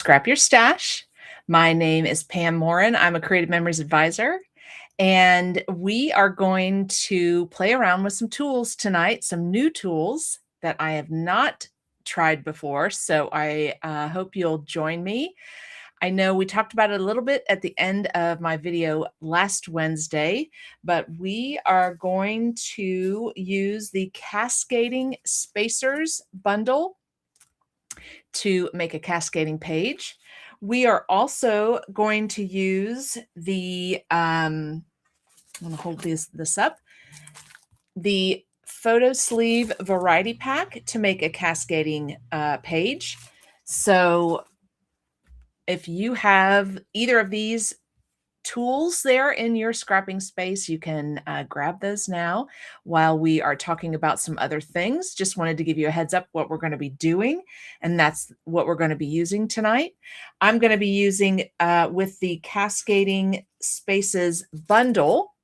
Scrap Your Stash. My name is Pam Morin. I'm a Creative Memories advisor, and we are going to play around with some tools tonight, some new tools that I have not tried before. So I hope you'll join me. I know we talked about it a little bit at the end of my video last Wednesday, but we are going to use the Cascading Spacers bundle to make a cascading page. We are also going to use the, I'm going to hold this up, the photo sleeve variety pack to make a cascading page. So if you have either of these tools there in your scrapping space, you can grab those now while we are talking about some other things. Just wanted to give you a heads up what we're going to be doing, and that's what we're going to be using tonight. I'm going to be using with the Cascading Spaces bundle,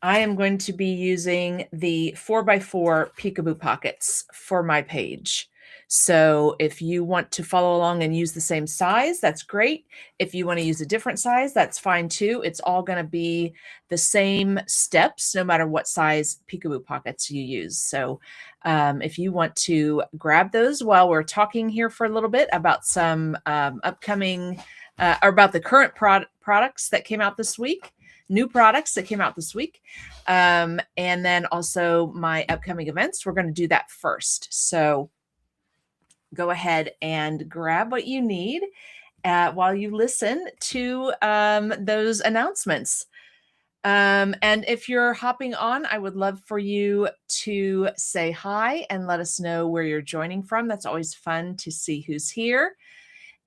I am going to be using the 4x4 peekaboo pockets for my page. So if you want to follow along and use the same size, that's great. If you want to use a different size, that's fine too. It's all going to be the same steps, no matter what size peekaboo pockets you use. So if you want to grab those while we're talking here for a little bit about some upcoming or about the current products that came out this week, new products that came out this week, and then also my upcoming events, we're going to do that first. So go ahead and grab what you need while you listen to those announcements. And if you're hopping on, I would love for you to say hi and let us know where you're joining from. That's always fun to see who's here.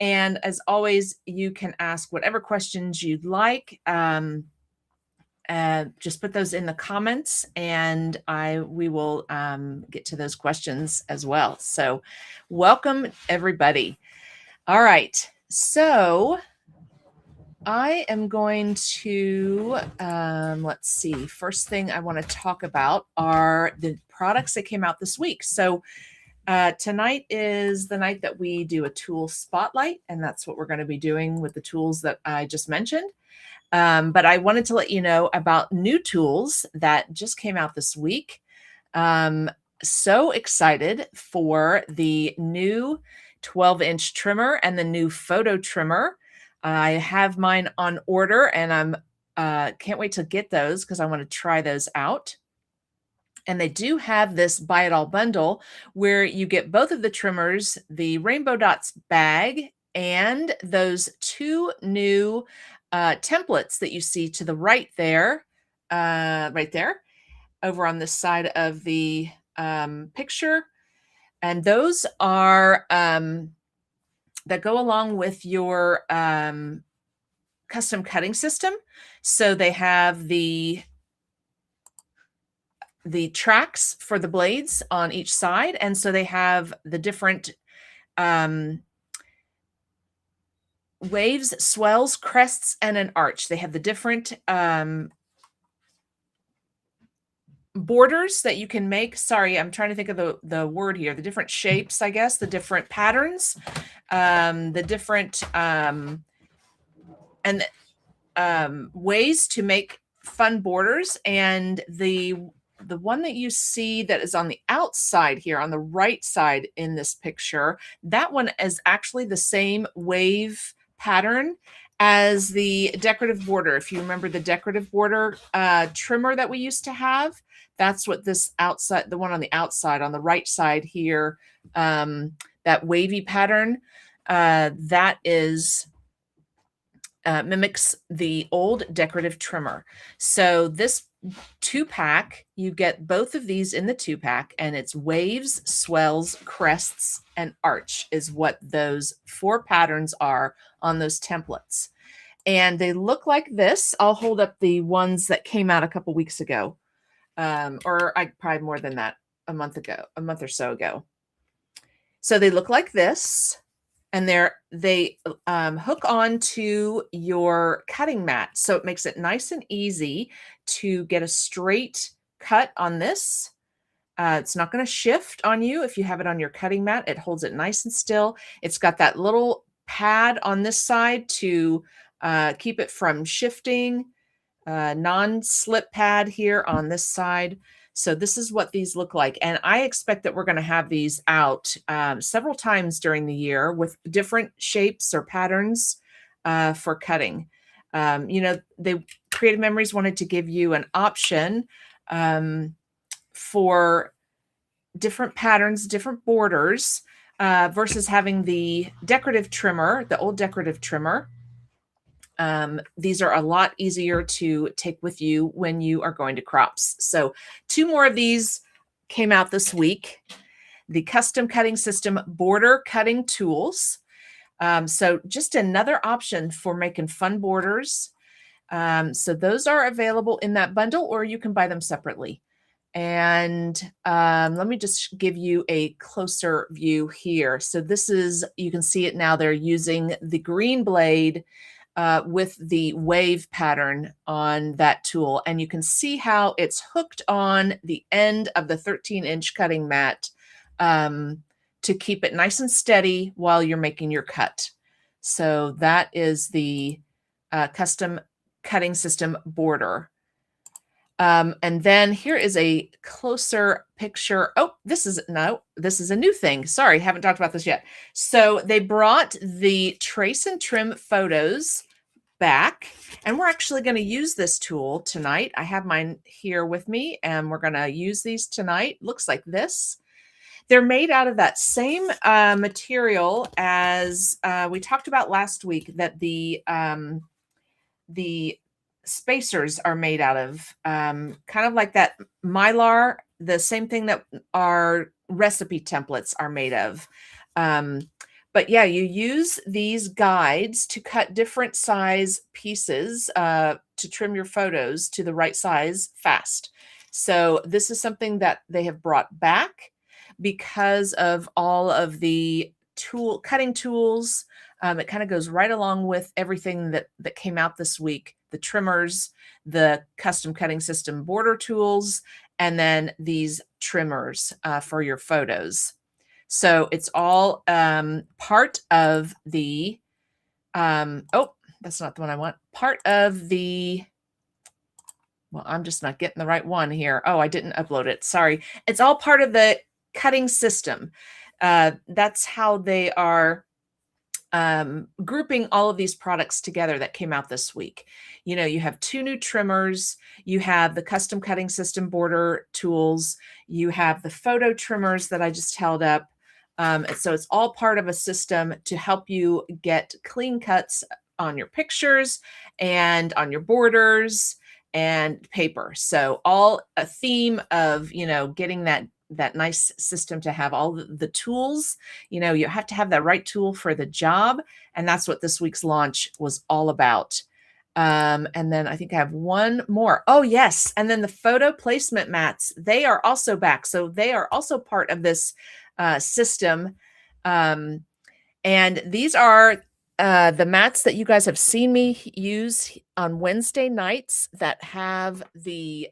And as always, you can ask whatever questions you'd like. Just put those in the comments, and we will get to those questions as well. So welcome, everybody. All right, so I am going to, let's see, first thing I want to talk about are the products that came out this week. So tonight is the night that we do a tool spotlight, and that's what we're going to be doing with the tools that I just mentioned. But I wanted to let you know about new tools that just came out this week. So excited for the new 12-inch trimmer and the new photo trimmer. I have mine on order, and I'm can't wait to get those because I want to try those out. And they do have this buy it all bundle where you get both of the trimmers, the Rainbow Dots bag, and those two new templates that you see to the right there, over on this side of the picture. And those are that go along with your custom cutting system. So they have the tracks for the blades on each side. And so they have the different waves, swells, crests, and an arch. They have the different borders that you can make. Sorry, I'm trying to think of the word here. The different shapes, I guess, the different patterns, the different ways to make fun borders. And the one that you see that is on the outside here, on the right side in this picture, that one is actually the same wave pattern as the decorative border. If you remember the decorative border trimmer that we used to have, that's what this outside, the one on the outside, on the right side here, that wavy pattern, that is mimics the old decorative trimmer. So this 2-pack, you get both of these in the 2-pack, and it's waves, swells, crests, and arch is what those 4 patterns are on those templates. And they look like this. I'll hold up the ones that came out a couple weeks ago, or probably more than that, a month or so ago. So they look like this. And they hook onto your cutting mat. So it makes it nice and easy to get a straight cut on this. It's not going to shift on you if you have it on your cutting mat. It holds it nice and still. It's got that little pad on this side to keep it from shifting. Non-slip pad here on this side. So this is what these look like. And I expect that we're going to have these out several times during the year with different shapes or patterns for cutting. You know, they Creative Memories wanted to give you an option for different patterns, different borders, versus having the decorative trimmer, the old decorative trimmer. These are a lot easier to take with you when you are going to crops. So 2 more of these came out this week. The custom cutting system border cutting tools. So just another option for making fun borders. So those are available in that bundle, or you can buy them separately. And let me just give you a closer view here. So this is, you can see it now, they're using the green blade with the wave pattern on that tool. And you can see how it's hooked on the end of the 13-inch cutting mat to keep it nice and steady while you're making your cut. So that is the custom cutting system border. And then here is a closer picture. Oh, this is a new thing. Sorry, haven't talked about this yet. So they brought the trace and trim photos back, and we're actually going to use this tool tonight. I have mine here with me, and we're going to use these tonight. Looks like this. They're made out of that same material as we talked about last week, that the spacers are made out of, kind of like that Mylar, the same thing that our recipe templates are made of. But yeah, you use these guides to cut different size pieces to trim your photos to the right size fast. So this is something that they have brought back because of all of the cutting tools. It kind of goes right along with everything that came out this week: the trimmers, the custom cutting system border tools, and then these trimmers for your photos. So it's all part of the, oh, that's not the one I want. Part of the, well, I'm just not getting the right one here. Oh, I didn't upload it. Sorry. It's all part of the cutting system. That's how they are grouping all of these products together that came out this week. You know, you have 2 new trimmers, you have the custom cutting system border tools, you have the photo trimmers that I just held up. So it's all part of a system to help you get clean cuts on your pictures and on your borders and paper. So all a theme of, you know, getting that nice system to have all the tools. You know, you have to have that right tool for the job. And that's what this week's launch was all about. And then I think I have one more. Oh, yes. And then the photo placement mats, they are also back. So they are also part of this system. And these are the mats that you guys have seen me use on Wednesday nights that have the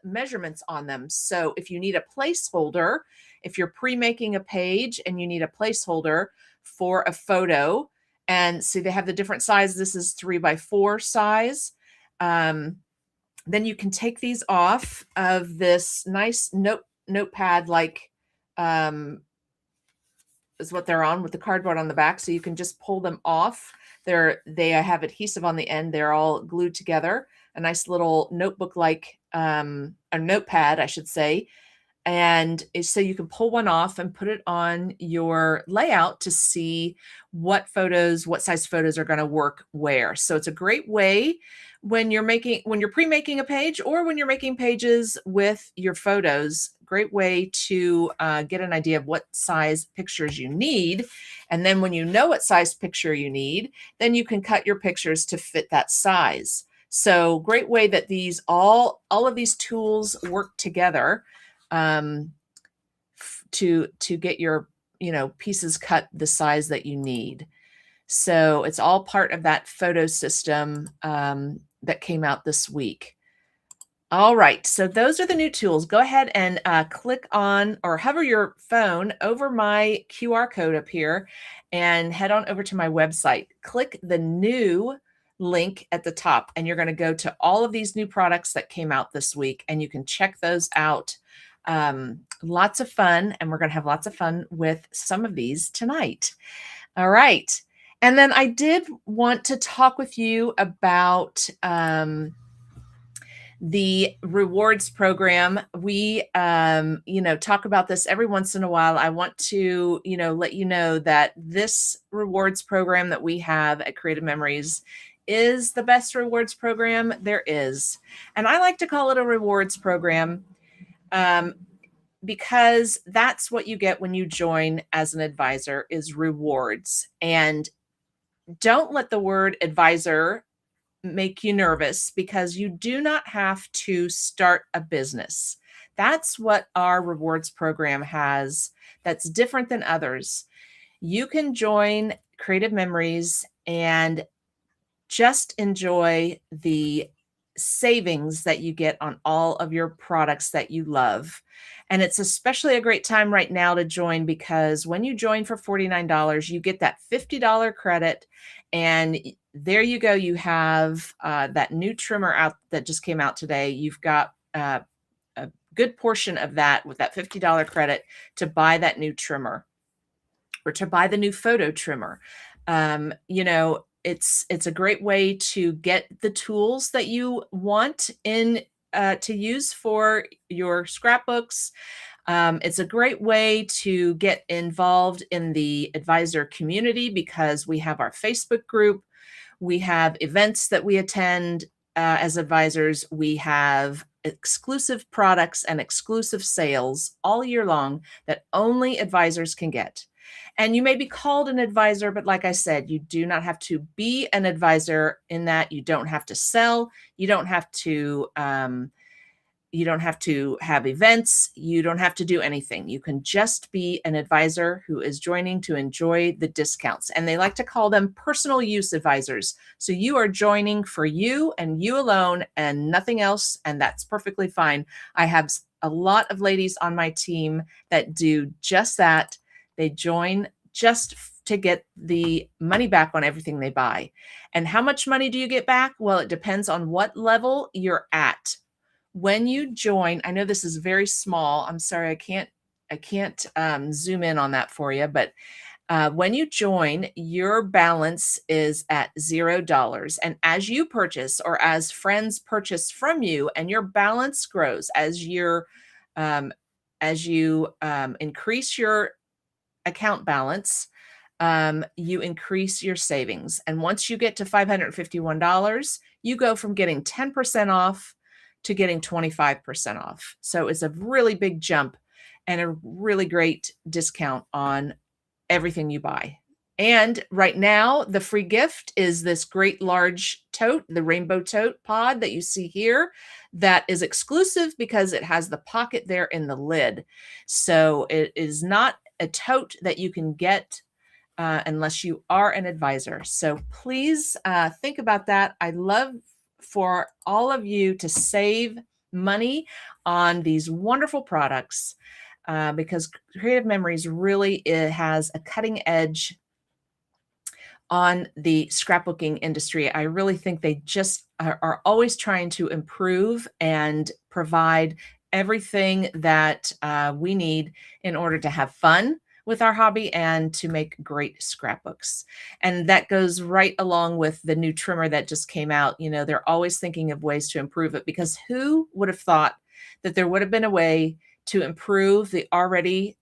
measurements on them. So if you need a placeholder, if you're pre-making a page and you need a placeholder for a photo, and see they have the different size. This is 3x4 size. Then you can take these off of this nice notepad like is what they're on, with the cardboard on the back. So you can just pull them off. They have adhesive on the end. They're all glued together. A nice little notebook like a notepad, I should say. And so you can pull one off and put it on your layout to see what size photos are going to work where. So it's a great way when you're pre-making a page, or when you're making pages with your photos. Great way to get an idea of what size pictures you need. And then when you know what size picture you need, then you can cut your pictures to fit that size. So great way that all of these tools work together to get your, pieces cut the size that you need. So it's all part of that photo system that came out this week. All right, so those are the new tools. Go ahead and click on or hover your phone over my QR code up here and head on over to my website. Click the new link at the top, and you're going to go to all of these new products that came out this week, and you can check those out. Lots of fun, and we're going to have lots of fun with some of these tonight. All right, and then I did want to talk with you about the rewards program. We, talk about this every once in a while. I want to, let you know that this rewards program that we have at Creative Memories is the best rewards program there is. And I like to call it a rewards program because that's what you get when you join as an advisor is rewards. And don't let the word advisor make you nervous because you do not have to start a business. That's what our rewards program has that's different than others. You can join Creative Memories and just enjoy the savings that you get on all of your products that you love. And it's especially a great time right now to join because when you join for $49, you get that $50 credit. And there you go. You have that new trimmer out that just came out today. You've got a good portion of that with that $50 credit to buy that new trimmer or to buy the new photo trimmer. It's a great way to get the tools that you want in to use for your scrapbooks. It's a great way to get involved in the advisor community because we have our Facebook group. We have events that we attend as advisors. We have exclusive products and exclusive sales all year long that only advisors can get. And you may be called an advisor, but like I said, you do not have to be an advisor in that you don't have to sell. You don't have to have events. You don't have to do anything. You can just be an advisor who is joining to enjoy the discounts. And they like to call them personal use advisors. So you are joining for you and you alone and nothing else. And that's perfectly fine. I have a lot of ladies on my team that do just that. They join just to get the money back on everything they buy. And how much money do you get back? Well, it depends on what level you're at. When you join, I know this is very small. I'm sorry, I can't zoom in on that for you, but when you join, your balance is at $0. And as you purchase or as friends purchase from you and your balance grows as you increase your account balance, you increase your savings. And once you get to $551, you go from getting 10% off to getting 25% off. So it's a really big jump and a really great discount on everything you buy. And right now, the free gift is this great large tote, the rainbow tote pod that you see here, that is exclusive because it has the pocket there in the lid. So it is not a tote that you can get unless you are an advisor. So please think about that. I love for all of you to save money on these wonderful products because Creative Memories really has a cutting edge on the scrapbooking industry. I really think they just are always trying to improve and provide everything that we need in order to have fun with our hobby and to make great scrapbooks. And that goes right along with the new trimmer that just came out. They're always thinking of ways to improve it because who would have thought that there would have been a way to improve the already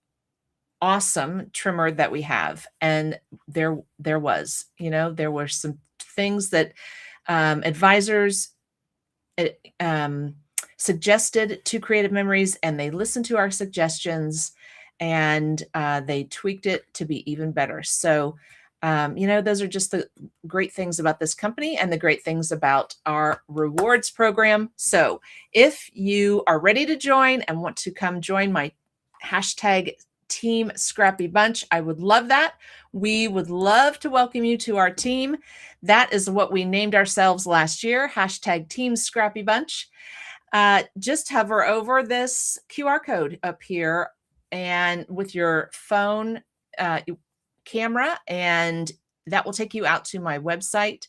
awesome trimmer that we have? And there was, there were some things that advisors suggested to Creative Memories, and they listened to our suggestions and they tweaked it to be even better. So, those are just the great things about this company and the great things about our rewards program. So if you are ready to join and want to come join my hashtag Team Scrappy Bunch, I would love that. We would love to welcome you to our team. That is what we named ourselves last year, hashtag Team Scrappy Bunch. just hover over this QR code up here and with your phone camera, and that will take you out to my website.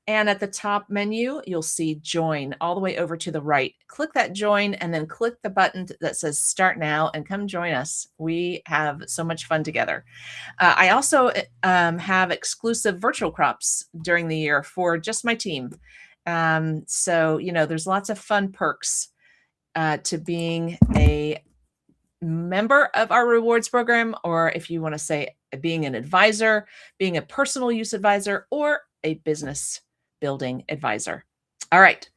And at the top menu, you'll see join all the way over to the right. Click that join and then click the button that says start now and come join us. We have so much fun together. I also have exclusive virtual crops during the year for just my team. So, there's lots of fun perks to being a member of our rewards program, or if you want to say being an advisor, being a personal use advisor, or a business building advisor. All right.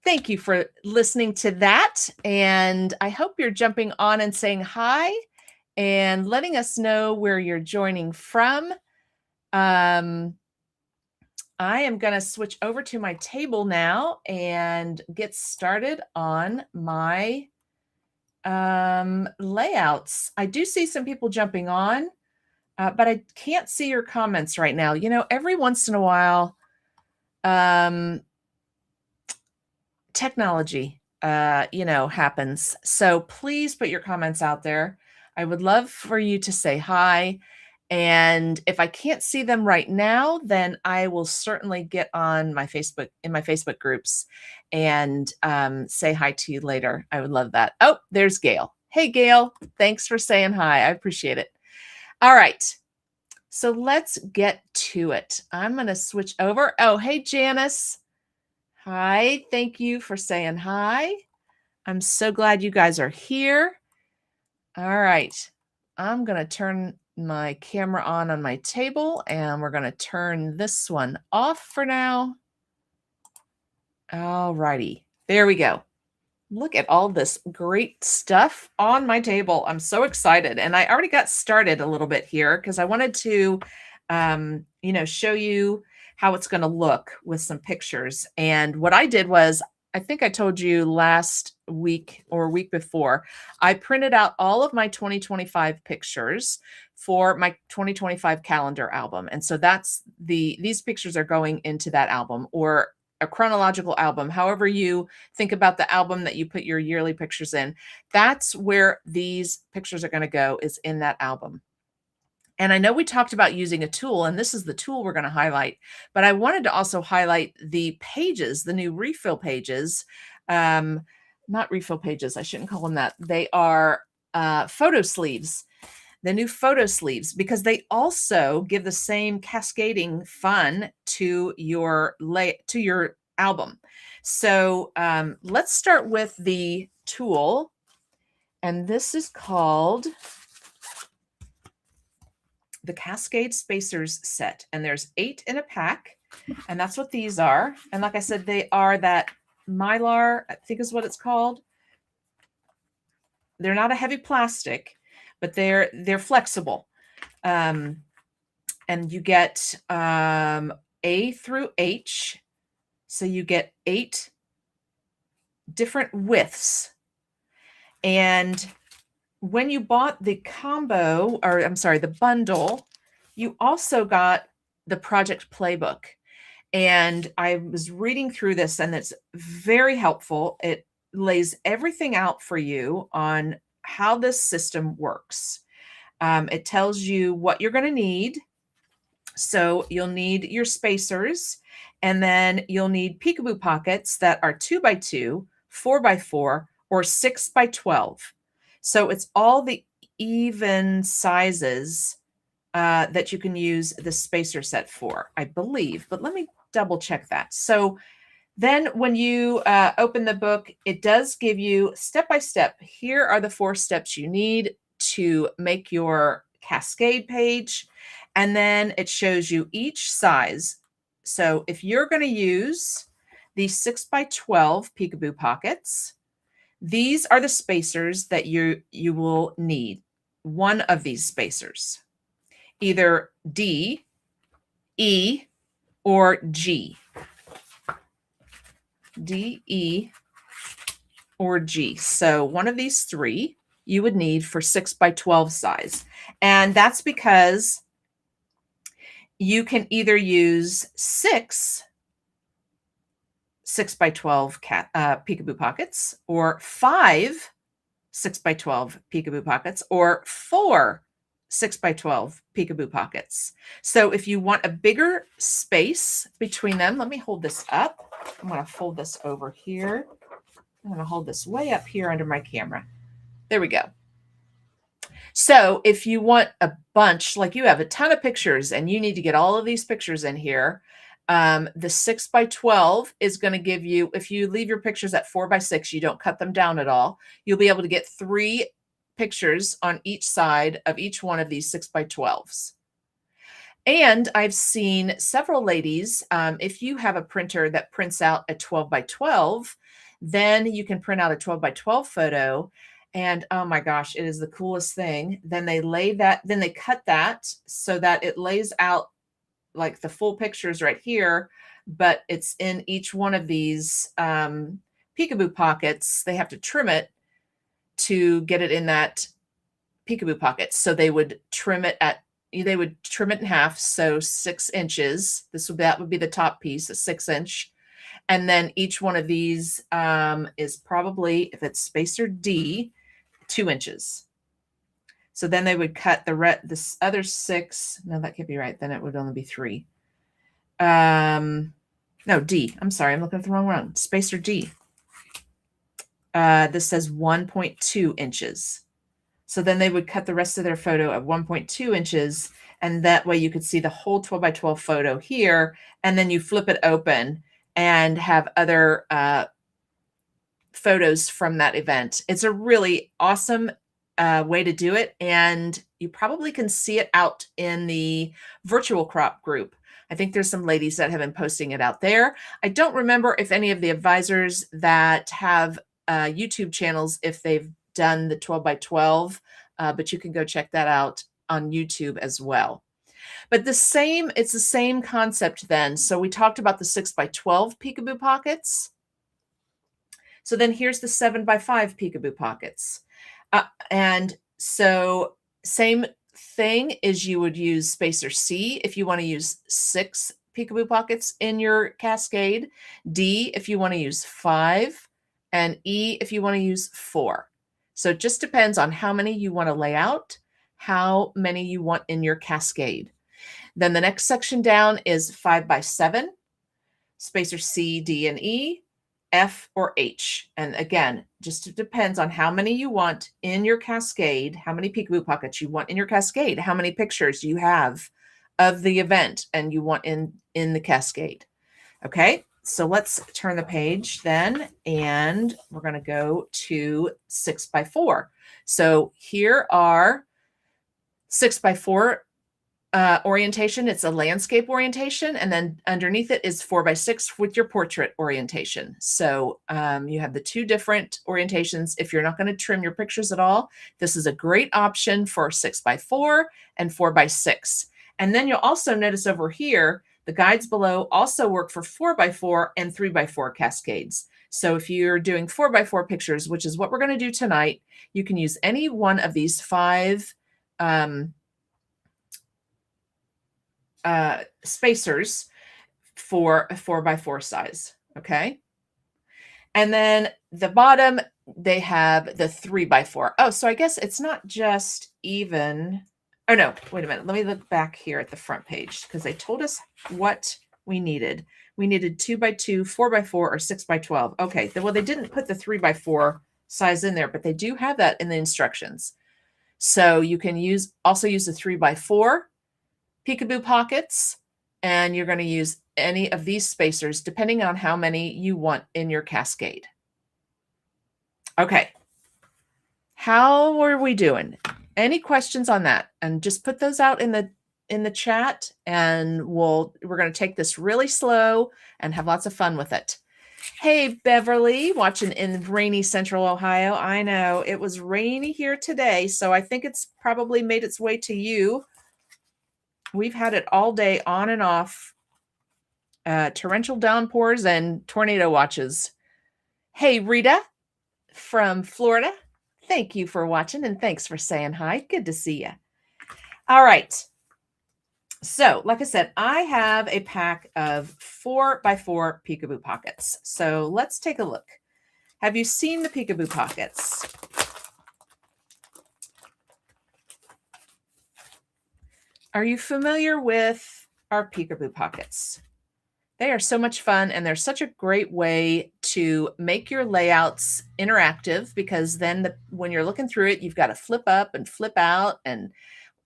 Thank you for listening to that. And I hope you're jumping on and saying hi and letting us know where you're joining from. I am going to switch over to my table now and get started on my layouts. I do see some people jumping on, but I can't see your comments right now. Every once in a while, technology, happens. So please put your comments out there. I would love for you to say hi. And if I can't see them right now, then I will certainly get on my Facebook groups and say hi to you later. I would love that. Oh, there's Gail. Hey, Gail. Thanks for saying hi. I appreciate it. All right. So let's get to it. I'm going to switch over. Oh, hey, Janice. Hi. Thank you for saying hi. I'm so glad you guys are here. All right. I'm going to turn my camera on my table, and we're going to turn this one off for now. All righty. There we go. Look at all this great stuff on my table. I'm so excited. And I already got started a little bit here because I wanted to, show you how it's going to look with some pictures. And what I did was, I think I told you last week or week before, I printed out all of my 2025 pictures for my 2025 calendar album. And so these pictures are going into that album, or a chronological album, however you think about the album that you put your yearly pictures in. That's where these pictures are going to go, is in that album. And I know we talked about using a tool, and this is the tool we're going to highlight, but I wanted to also highlight the pages, the new refill pages, not refill pages. I shouldn't call them that. They are photo sleeves, the new photo sleeves, because they also give the same cascading fun to your album. So let's start with the tool, and this is called the Cascade Spacers Set, and there's 8 in a pack, and that's what these are. And like I said, they are that Mylar, I think is what it's called. They're not a heavy plastic, but they're flexible. And you get A through H, so you get 8 different widths. And when you bought the the bundle, you also got the project playbook. And I was reading through this, and it's very helpful. It lays everything out for you on how this system works. It tells you what you're going to need. So you'll need your spacers, and then you'll need peekaboo pockets that are 2x2, 4x4, or 6x12. So it's all the even sizes that you can use the spacer set for, I believe, but let me double check that. So then when you open the book, it does give you step-by-step. Here are the 4 steps you need to make your cascade page. And then it shows you each size. So if you're going to use the 6x12 peekaboo pockets, these are the spacers that you will need. One of these spacers, either D, E, or G. D, E, or G. So one of these 3 you would need for 6x12 size. And that's because you can either use 6 6x12 peekaboo pockets, or 5 6x12 peekaboo pockets, or 4 6x12 peekaboo pockets. So if you want a bigger space between them, let me hold this up. I'm going to fold this over here. I'm going to hold this way up here under my camera. There we go. So if you want a bunch, like you have a ton of pictures and you need to get all of these pictures in here, the 6x12 is going to give you, if you leave your pictures at 4x6, you don't cut them down at all, you'll be able to get 3 pictures on each side of each one of these 6x12s. And I've seen several ladies, if you have a printer that prints out a 12x12, then you can print out a 12x12 photo. And oh my gosh, it is the coolest thing. Then they cut that so that it lays out like the full pictures right here, but it's in each one of these peekaboo pockets. They have to trim it to get it in that peekaboo pocket. So they would trim it in half, so 6 inches. That would be the top piece, a 6-inch. And then each one of these is probably, if it's spacer D, 2 inches. So then they would cut this other 6. No, that can't be right. Then it would only be 3. No, D. I'm sorry. I'm looking at the wrong one. Spacer D. This says 1.2 inches. So then they would cut the rest of their photo at 1.2 inches. And that way you could see the whole 12x12 photo here. And then you flip it open and have other photos from that event. It's a really awesome way to do it. And you probably can see it out in the virtual crop group. I think there's some ladies that have been posting it out there. I don't remember if any of the advisors that have YouTube channels, if they've done the 12x12, but you can go check that out on YouTube as well. But it's the same concept then. So we talked about the 6x12 peekaboo pockets. So then here's the 7x5 peekaboo pockets. And so same thing is you would use spacer C if you want to use 6 peekaboo pockets in your cascade, D if you want to use 5, and E if you want to use 4. So it just depends on how many you want to lay out, how many you want in your cascade. Then the next section down is 5x7, spacer C, D, and E, F, or H. And again, just depends on how many you want in your cascade, how many peekaboo pockets you want in your cascade, how many pictures you have of the event and you want in the cascade. Okay, so let's turn the page then, and we're going to go to 6x4. So here are 6x4 orientation. It's a landscape orientation, and then underneath it is 4x6 with your portrait orientation. So you have the 2 different orientations. If you're not going to trim your pictures at all, this is a great option for 6x4 and 4x6. And then you'll also notice over here, the guides below also work for 4x4 and 3x4 cascades. So if you're doing 4x4 pictures, which is what we're going to do tonight, you can use any one of these 5 spacers for a 4x4 size. Okay. And then the bottom, they have the 3x4. Oh, so I guess it's not just even. Oh no, wait a minute. Let me look back here at the front page because they told us what we needed. We needed 2x2, 4x4, or 6x12. Okay. Well, they didn't put the 3x4 size in there, but they do have that in the instructions. So you can also use the 3x4 peekaboo pockets, and you're going to use any of these spacers depending on how many you want in your cascade. Okay. How are we doing? Any questions on that? And just put those out in the chat, and we're going to take this really slow and have lots of fun with it. Hey, Beverly, watching in rainy Central Ohio. I know it was rainy here today, so I think it's probably made its way to you. We've had it all day on and off, torrential downpours and tornado watches. Hey, Rita from Florida. Thank you for watching, and thanks for saying hi. Good to see you. All right. So, like I said, I have a pack of 4x4 peekaboo pockets. So let's take a look. Have you seen the peekaboo pockets? Are you familiar with our peekaboo pockets? They are so much fun, and they're such a great way to make your layouts interactive, because then when you're looking through it, you've got to flip up and flip out, and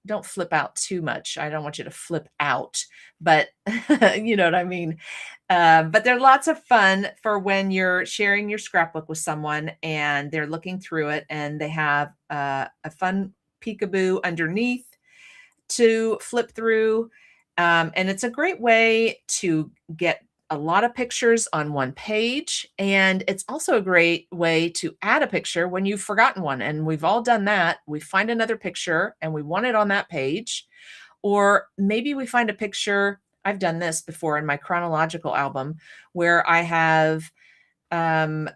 don't flip out too much. I don't want you to flip out, but you know what I mean. But they're lots of fun for when you're sharing your scrapbook with someone and they're looking through it, and they have a fun peekaboo underneath to flip through. And it's a great way to get a lot of pictures on one page. And it's also a great way to add a picture when you've forgotten one. And we've all done that. We find another picture and we want it on that page. Or maybe we find a picture. I've done this before in my chronological album where I have, July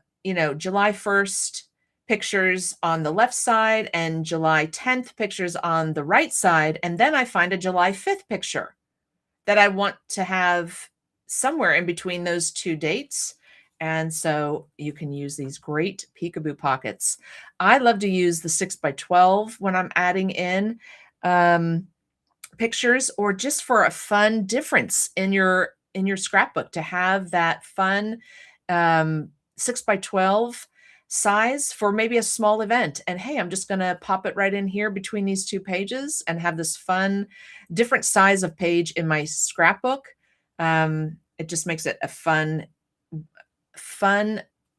1st pictures on the left side and July 10th pictures on the right side. And then I find a July 5th picture that I want to have somewhere in between those two dates. And so you can use these great peekaboo pockets. I love to use the 6x12 when I'm adding in pictures, or just for a fun difference in your scrapbook, to have that fun 6x12 size for maybe a small event. And hey, I'm just going to pop it right in here between these two pages and have this fun different size of page in my scrapbook. It just makes it a fun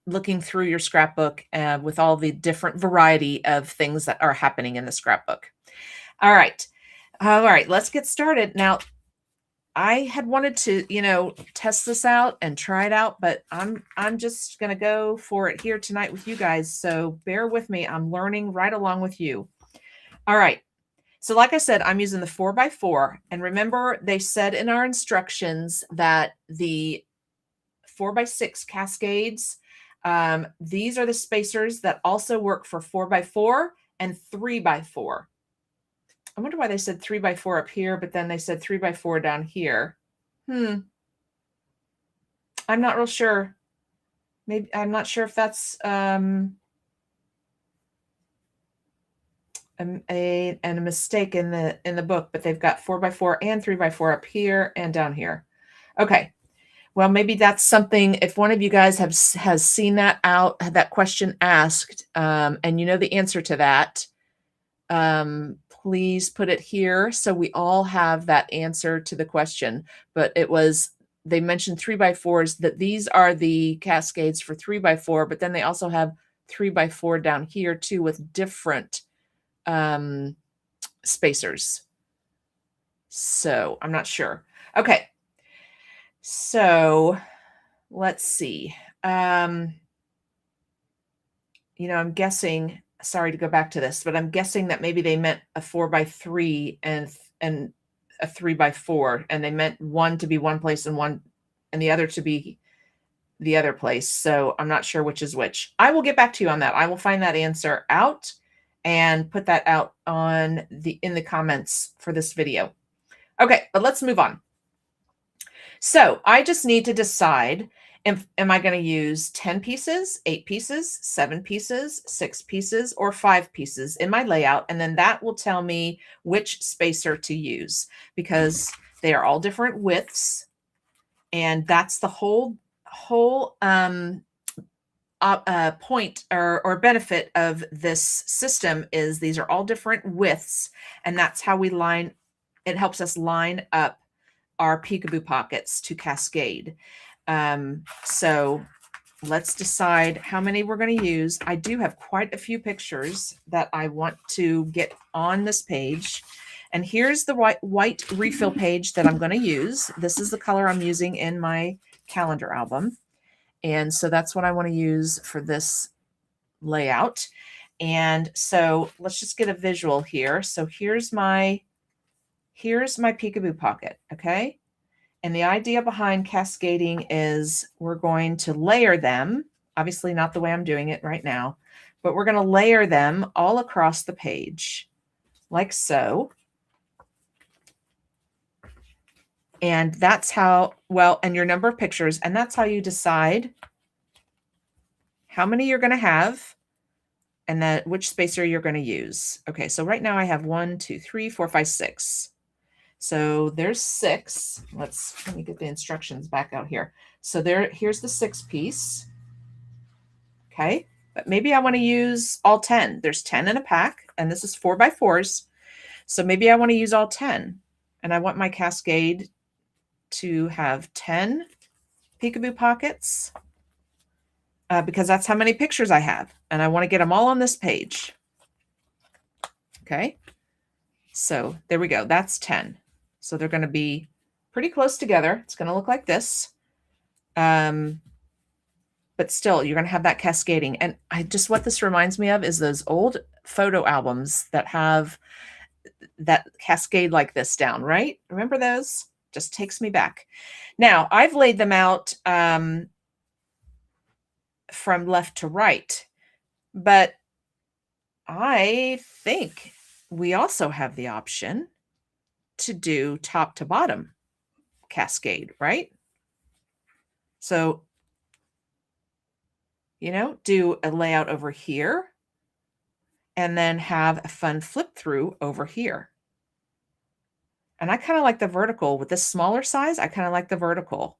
looking through your scrapbook with all the different variety of things that are happening in the scrapbook. All right, let's get started. Now, I had wanted to, test this out and try it out, but I'm just going to go for it here tonight with you guys. So bear with me. I'm learning right along with you. All right. So like I said, I'm using the 4x4. And remember, they said in our instructions that the 4x6 cascades, these are the spacers that also work for 4x4 and 3x4. I wonder why they said 3x4 up here, but then they said 3x4 down here. I'm not real sure. Maybe I'm not sure if that's a mistake in the book, but they've got 4x4 and 3x4 up here and down here. Okay. Well, maybe that's something, if one of you guys has seen that question asked, and you know the answer to that, please put it here so we all have that answer to the question. But they mentioned 3x4s, that these are the cascades for 3x4, but then they also have 3x4 down here too with different spacers. So I'm not sure. Okay. So let's see. I'm guessing, sorry to go back to this, but I'm guessing that maybe they meant a 4x3 and a 3x4, and they meant one to be one place and one and the other to be the other place. So I'm not sure which is which. I will get back to you on that. I will find that answer out and put that out in the comments for this video. Okay, but let's move on. So I just need to decide, am I going to use 10 pieces, 8 pieces, 7 pieces, 6 pieces, or 5 pieces in my layout? And then that will tell me which spacer to use, because they are all different widths. And that's the whole point or benefit of this system, is these are all different widths. And that's how it helps us line up our peekaboo pockets to cascade. So let's decide how many we're going to use. I do have quite a few pictures that I want to get on this page. And here's the white refill page that I'm going to use. This is the color I'm using in my calendar album. And so that's what I want to use for this layout. And so let's just get a visual here. So here's my peekaboo pocket, okay? And the idea behind cascading is we're going to layer them, obviously not the way I'm doing it right now, but we're going to layer them all across the page, like so. And that's how, well, and your number of pictures, and that's how you decide how many you're going to have and then which spacer you're going to use. Okay, so right now I have 1, 2, 3, 4, 5, 6. So there's 6. Let me get the instructions back out here. So here's the 6 piece. Okay, but maybe I want to use all 10. There's 10 in a pack, and this is 4 by 4s. So maybe I want to use all 10, and I want my cascade to have 10 peekaboo pockets because that's how many pictures I have, and I want to get them all on this page. Okay, so there we go. That's 10. So they're going to be pretty close together. It's going to look like this. But still, you're going to have that cascading. And what this reminds me of is those old photo albums that have that cascade like this down, right? Remember those? Just takes me back. Now, I've laid them out from left to right, but I think we also have the option to do top to bottom cascade, right? So, do a layout over here and then have a fun flip through over here. And I kind of like the vertical with this smaller size. I kind of like the vertical.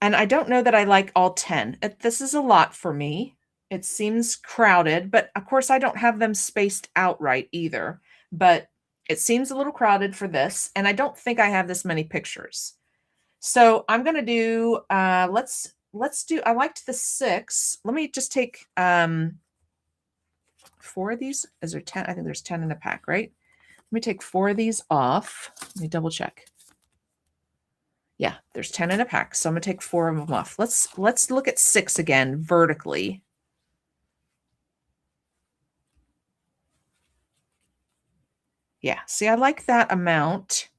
And I don't know that I like all 10. This is a lot for me. It seems crowded, but of course I don't have them spaced out right either. But it seems a little crowded for this. And I don't think I have this many pictures. So I'm going to do, let's do, I liked the 6. Let me just take 4 of these. Is there 10? I think there's 10 in a pack, right? Let me take 4 of these off. Let me double check. Yeah, there's 10 in a pack. So I'm going to take 4 of them off. Let's look at 6 again vertically. Yeah, see, I like that amount.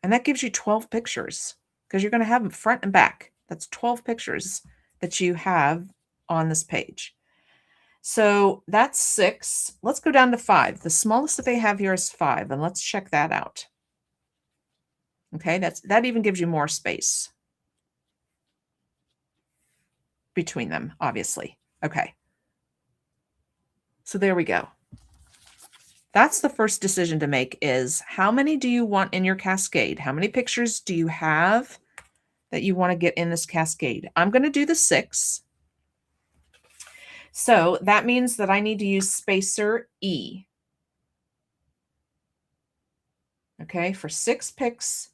And that gives you 12 pictures because you're going to have them front and back. That's 12 pictures that you have on this page. So that's 6. Let's go down to 5. The smallest that they have here is 5, and let's check that out. Okay, that even gives you more space between them, obviously. Okay. So there we go. That's the first decision to make is how many do you want in your cascade? How many pictures do you have that you want to get in this cascade? I'm going to do the 6. So that means that I need to use spacer E. Okay, for 6 picks,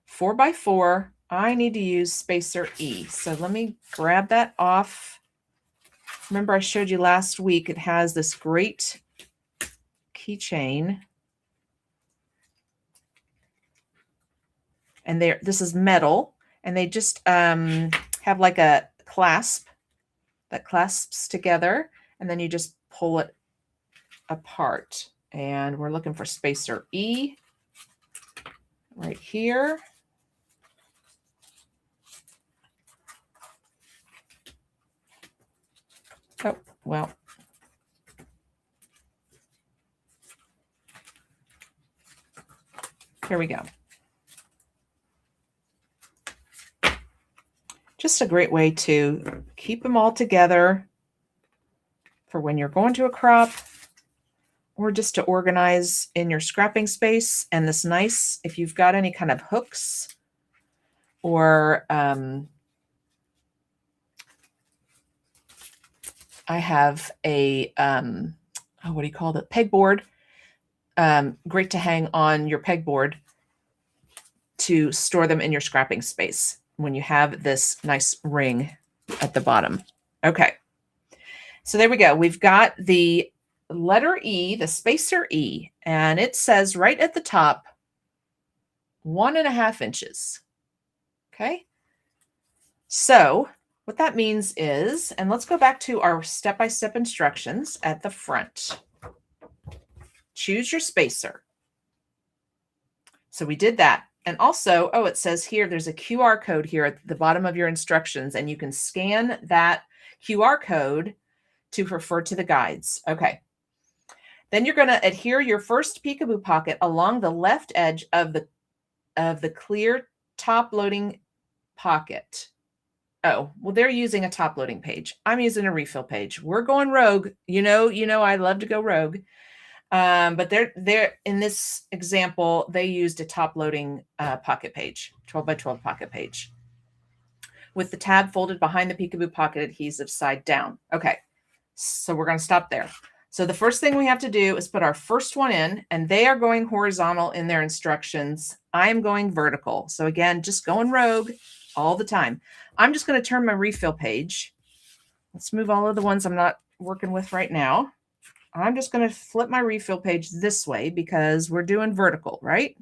4 by 4, I need to use spacer E. So let me grab that off. Remember I showed you last week, it has this great keychain. And this is metal, and they just have like a clasp that clasps together, and then you just pull it apart. And we're looking for spacer E right here. Oh, well. Here we go. Just a great way to keep them all together for when you're going to a crop or just to organize in your scrapping space. And this nice, if you've got any kind of hooks or I have a, what do you call it? Pegboard. Great to hang on your pegboard to store them in your scrapping space when you have this nice ring at the bottom. Okay. So there we go. We've got the letter E, the spacer E, and it says right at the top, 1.5 inches. Okay. So what that means is, and let's go back to our step-by-step instructions at the front. Choose your spacer. So we did that. And also, it says here, there's a QR code here at the bottom of your instructions, and you can scan that QR code to refer to the guides. Okay. Then you're going to adhere your first peekaboo pocket along the left edge of the clear top loading pocket. Oh, well, they're using a top loading page. I'm using a refill page. We're going rogue. You know, I love to go rogue. But they're in this example, they used a top loading pocket page, 12 by 12 pocket page with the tab folded behind the peekaboo pocket adhesive side down. Okay, so we're going to stop there. So the first thing we have to do is put our first one in, and they are going horizontal in their instructions. I am going vertical. So again, just going rogue all the time. I'm just going to turn my refill page. Let's move all of the ones I'm not working with right now. I'm just going to flip my refill page this way because we're doing vertical, right?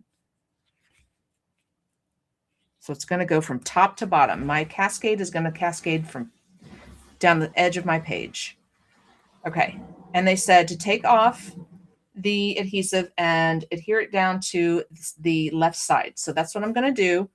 So it's going to go from top to bottom. My cascade is going to cascade from down the edge of my page. Okay. And they said to take off the adhesive and adhere it down to the left side. So that's what I'm going to do.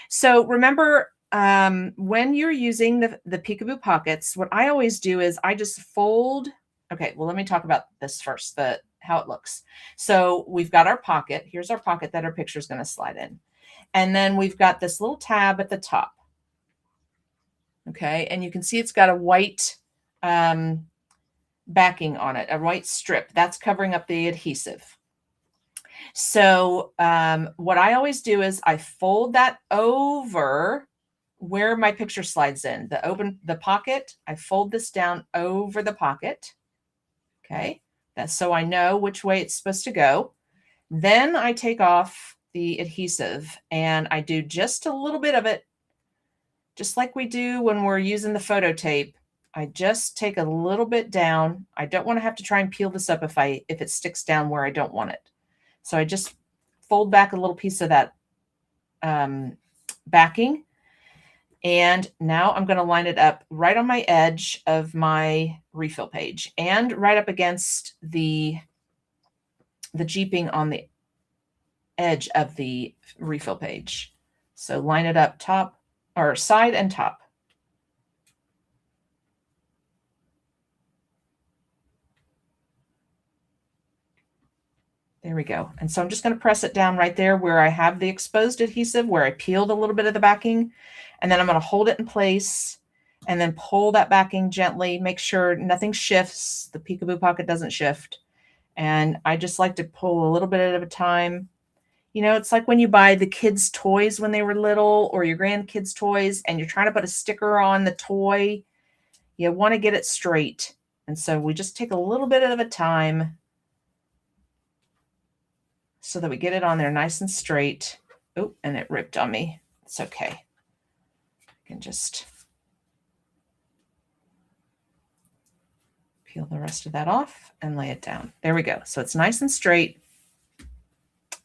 So remember, when you're using the peekaboo pockets, what I always do is I just fold. Okay, well, let me talk about this first, how it looks. So we've got our pocket. Here's our pocket that our picture is going to slide in. And then we've got this little tab at the top. Okay, and you can see it's got a white backing on it, a white strip. That's covering up the adhesive. So what I always do is I fold that over where my picture slides in. The pocket, I fold this down over the pocket. Okay, that's so I know which way it's supposed to go. Then I take off the adhesive and I do just a little bit of it, just like we do when we're using the photo tape. I just take a little bit down. I don't want to have to try and peel this up if it sticks down where I don't want it. So I just fold back a little piece of that backing. And now I'm going to line it up right on my edge of my refill page and right up against the jeeping on the edge of the refill page. So line it up top or side and top. There we go. And so I'm just going to press it down right there where I have the exposed adhesive, where I peeled a little bit of the backing. And then I'm going to hold it in place and then pull that backing gently. Make sure nothing shifts. The peekaboo pocket doesn't shift. And I just like to pull a little bit at a time. You know, it's like when you buy the kids' toys when they were little or your grandkids' toys and you're trying to put a sticker on the toy. You want to get it straight. And so we just take a little bit at a time so that we get it on there nice and straight. Oh, and it ripped on me. It's okay. I can just peel the rest of that off and lay it down. There we go. So it's nice and straight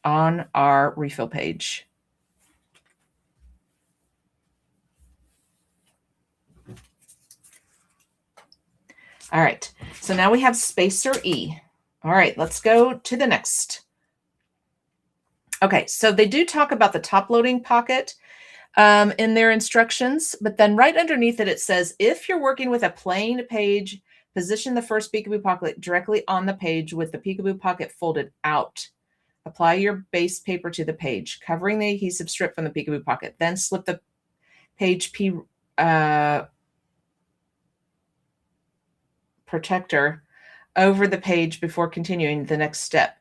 on our refill page. All right. So now we have spacer E. All right, let's go to the next. Okay, so they do talk about the top loading pocket in their instructions, but then right underneath it, it says, if you're working with a plain page, position the first peekaboo pocket directly on the page with the peekaboo pocket folded out. Apply your base paper to the page, covering the adhesive strip from the peekaboo pocket. Then slip the page protector over the page before continuing the next step.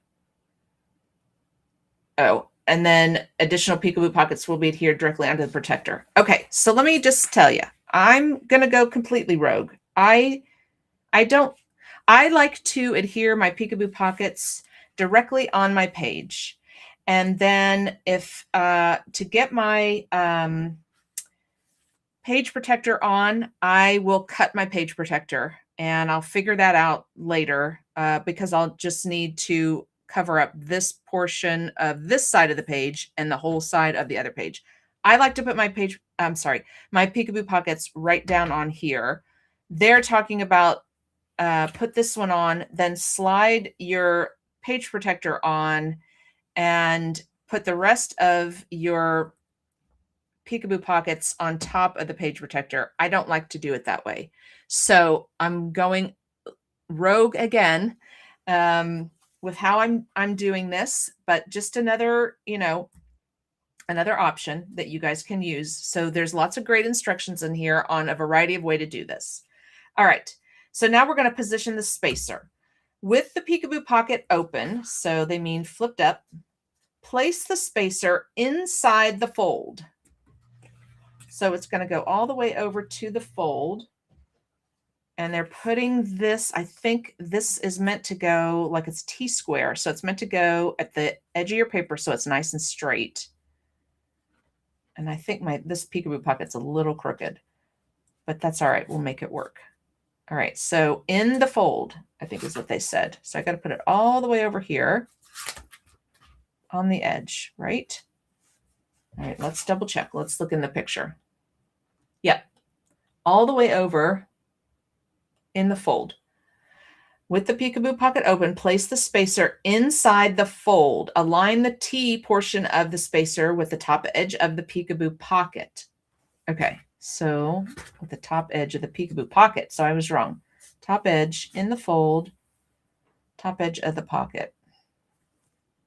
Oh, and then additional peekaboo pockets will be adhered directly onto the protector. Okay, so let me just tell you, I'm going to go completely rogue. I like to adhere my peekaboo pockets directly on my page. And then if to get my page protector on, I will cut my page protector and I'll figure that out later because I'll just need to cover up this portion of this side of the page and the whole side of the other page. I like to put my my peekaboo pockets right down on here. They're talking about put this one on, then slide your page protector on and put the rest of your peekaboo pockets on top of the page protector. I don't like to do it that way. So I'm going rogue again. with how I'm doing this, but just another, another option that you guys can use. So there's lots of great instructions in here on a variety of way to do this. All right. So now we're going to position the spacer with the peekaboo pocket open. So they mean flipped up. Place the spacer inside the fold. So it's going to go all the way over to the fold. And they're putting this, I think this is meant to go like it's T-square. So it's meant to go at the edge of your paper so it's nice and straight. And I think this peekaboo pocket's a little crooked, but that's all right. We'll make it work. All right. So in the fold, I think is what they said. So I got to put it all the way over here on the edge, right? All right. Let's double check. Let's look in the picture. Yep. All the way over in the fold. With the peekaboo pocket open, place the spacer inside the fold. Align the T portion of the spacer with the top edge of the peekaboo pocket. Okay, so with the top edge of the peekaboo pocket. So I was wrong. Top edge in the fold, top edge of the pocket.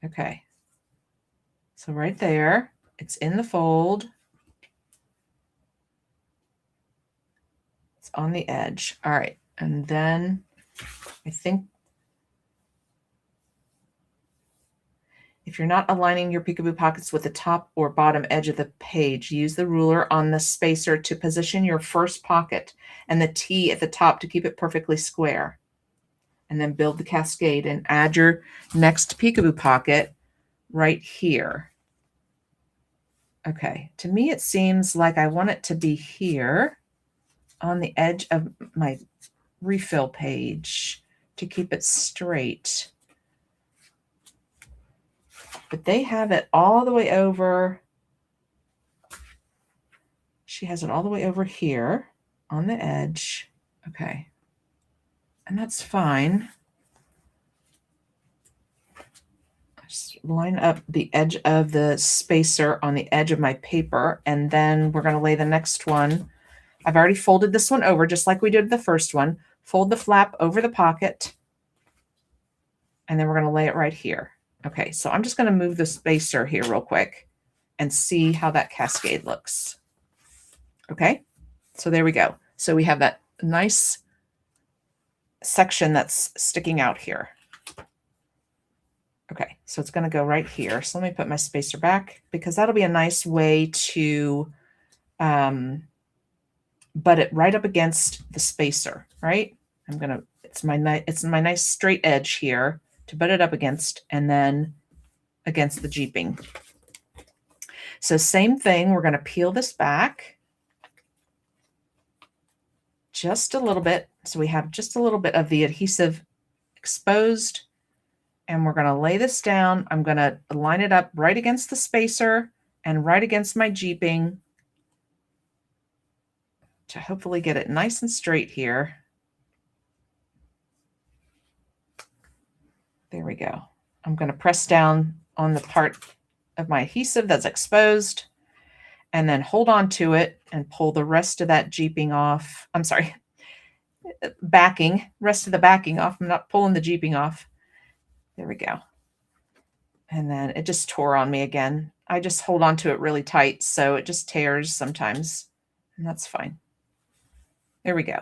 Okay, so right there, it's in the fold. It's on the edge. All right, and then I think if you're not aligning your peekaboo pockets with the top or bottom edge of the page, use the ruler on the spacer to position your first pocket and the T at the top to keep it perfectly square. And then build the cascade and add your next peekaboo pocket right here. Okay, to me it seems like I want it to be here on the edge of my refill page to keep it straight. But they have it all the way over. She has it all the way over here on the edge. Okay. And that's fine. Just line up the edge of the spacer on the edge of my paper. And then we're going to lay the next one. I've already folded this one over just like we did the first one. Fold the flap over the pocket. And then we're going to lay it right here. Okay, so I'm just going to move the spacer here real quick and see how that cascade looks. Okay, so there we go. So we have that nice section that's sticking out here. Okay, so it's going to go right here. So let me put my spacer back because that'll be a nice way to butt it right up against the spacer, right? It's my nice straight edge here to butt it up against, and then against the jeeping. So same thing, we're going to peel this back just a little bit. So we have just a little bit of the adhesive exposed, and we're going to lay this down. I'm going to line it up right against the spacer and right against my jeeping to hopefully get it nice and straight here. There we go. I'm going to press down on the part of my adhesive that's exposed and then hold on to it and pull the rest of that jeeping off. I'm sorry, rest of the backing off. I'm not pulling the jeeping off. There we go. And then it just tore on me again. I just hold on to it really tight, so it just tears sometimes, and that's fine. There we go.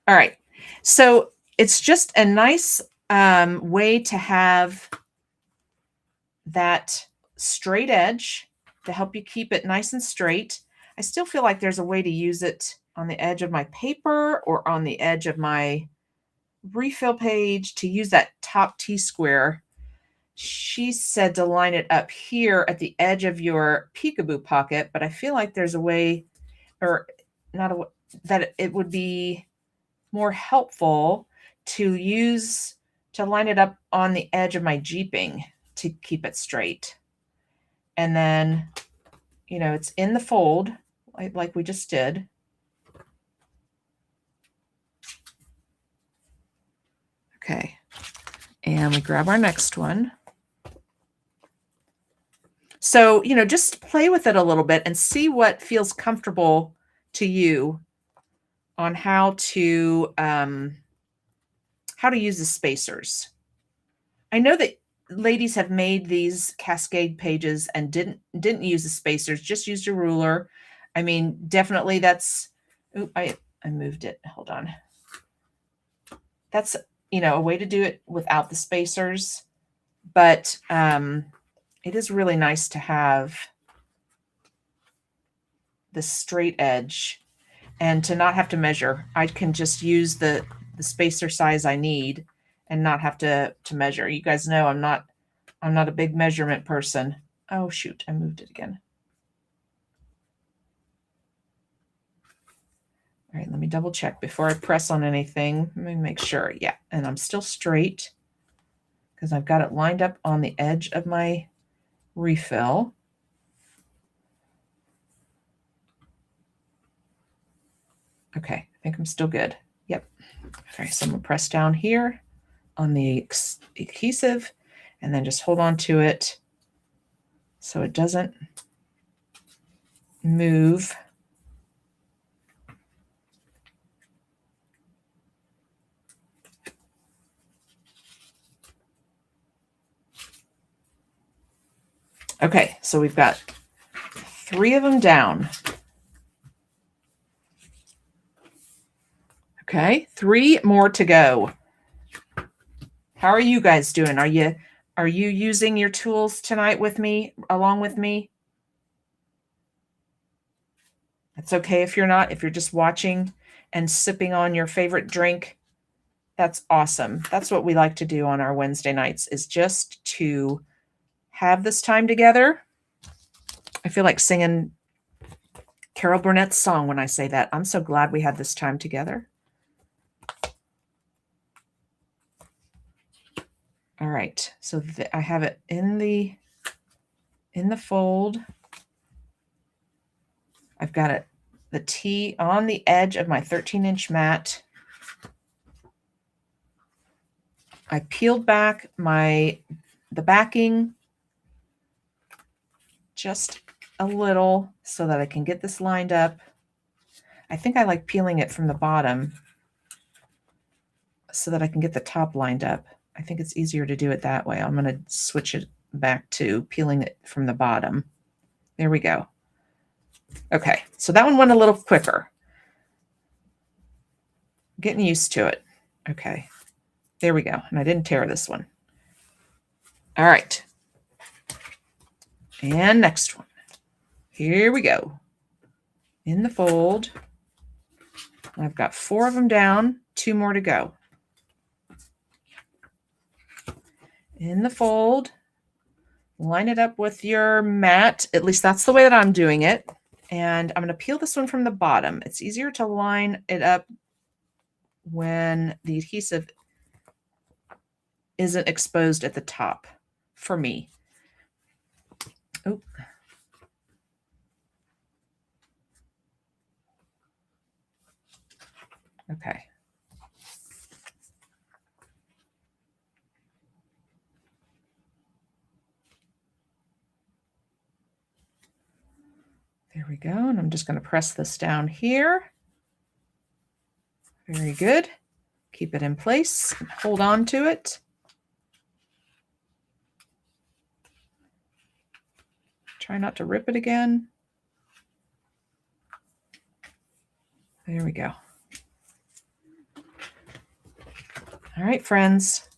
All right. So it's just a nice way to have that straight edge to help you keep it nice and straight. I still feel like there's a way to use it on the edge of my paper or on the edge of my refill page to use that top T-square. She said to line it up here at the edge of your peekaboo pocket, but I feel like there's a way, or not a, that it would be more helpful to use to line it up on the edge of my jeeping to keep it straight. And then, it's in the fold like we just did. Okay. And we grab our next one. So, just play with it a little bit and see what feels comfortable to you on how to how to use the spacers. I know that ladies have made these cascade pages and didn't use the spacers, just used a ruler. I mean, definitely that's, oh, I moved it. Hold on. That's, you know, a way to do it without the spacers, but it is really nice to have the straight edge and to not have to measure. I can just use the spacer size I need and not have to measure. You guys know I'm not a big measurement person. Oh shoot, I moved it again. All right, let me double check before I press on anything. Let me make sure. Yeah, and I'm still straight because I've got it lined up on the edge of my refill. Okay, I think I'm still good. Yep. Okay, so I'm gonna press down here on the adhesive and then just hold on to it so it doesn't move. Okay, so we've got 3 of them down. Okay, 3 more to go. How are you guys doing? Are you using your tools tonight with me, along with me? It's okay if you're not, if you're just watching and sipping on your favorite drink. That's awesome. That's what we like to do on our Wednesday nights, is just to have this time together. I feel like singing Carol Burnett's song when I say that. I'm so glad we had this time together. All right, so I have it in the fold. I've got it, the T on the edge of my 13-inch mat. I peeled back the backing just a little so that I can get this lined up. I think I like peeling it from the bottom so that I can get the top lined up. I think it's easier to do it that way. I'm going to switch it back to peeling it from the bottom. There we go. Okay, so that one went a little quicker. Getting used to it. Okay, there we go. And I didn't tear this one. All right. And next one. Here we go. In the fold. I've got 4 of them down, 2 more to go. In the fold. Line it up with your mat. At least that's the way that I'm doing it. And I'm going to peel this one from the bottom. It's easier to line it up when the adhesive isn't exposed at the top for me. Oh. Okay. There we go. And I'm just going to press this down here. Very good. Keep it in place and hold on to it. Try not to rip it again. There we go. All right, friends.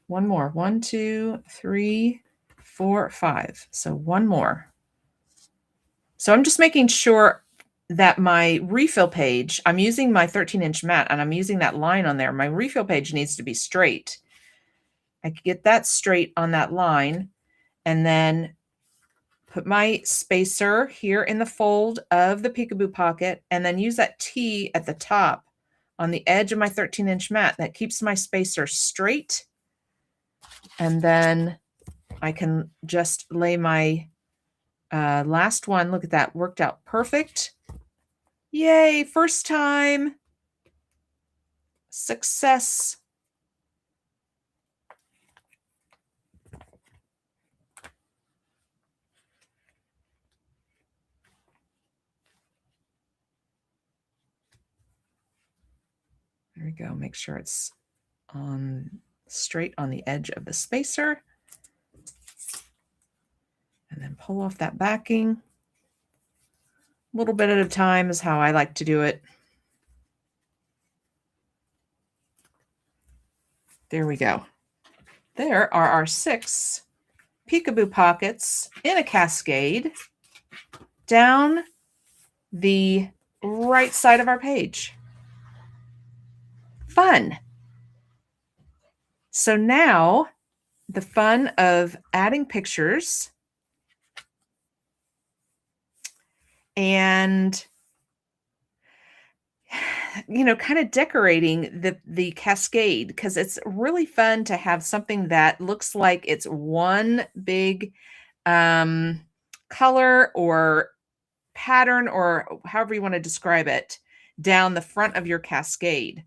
One more. 1, 2, 3, 4, 5. So one more. So I'm just making sure that my refill page, I'm using my 13-inch mat and I'm using that line on there. My refill page needs to be straight. I could get that straight on that line and then put my spacer here in the fold of the peekaboo pocket and then use that T at the top on the edge of my 13-inch mat. That keeps my spacer straight. And then I can just lay my last one. Look at that. Worked out perfect. Yay. First time. Success. Very we go. Make sure it's on straight on the edge of the spacer. And then pull off that backing. A little bit at a time is how I like to do it. There we go. There are our 6 peekaboo pockets in a cascade down the right side of our page. Fun. So now the fun of adding pictures and kind of decorating the cascade, because it's really fun to have something that looks like it's one big color or pattern, or however you want to describe it, down the front of your cascade.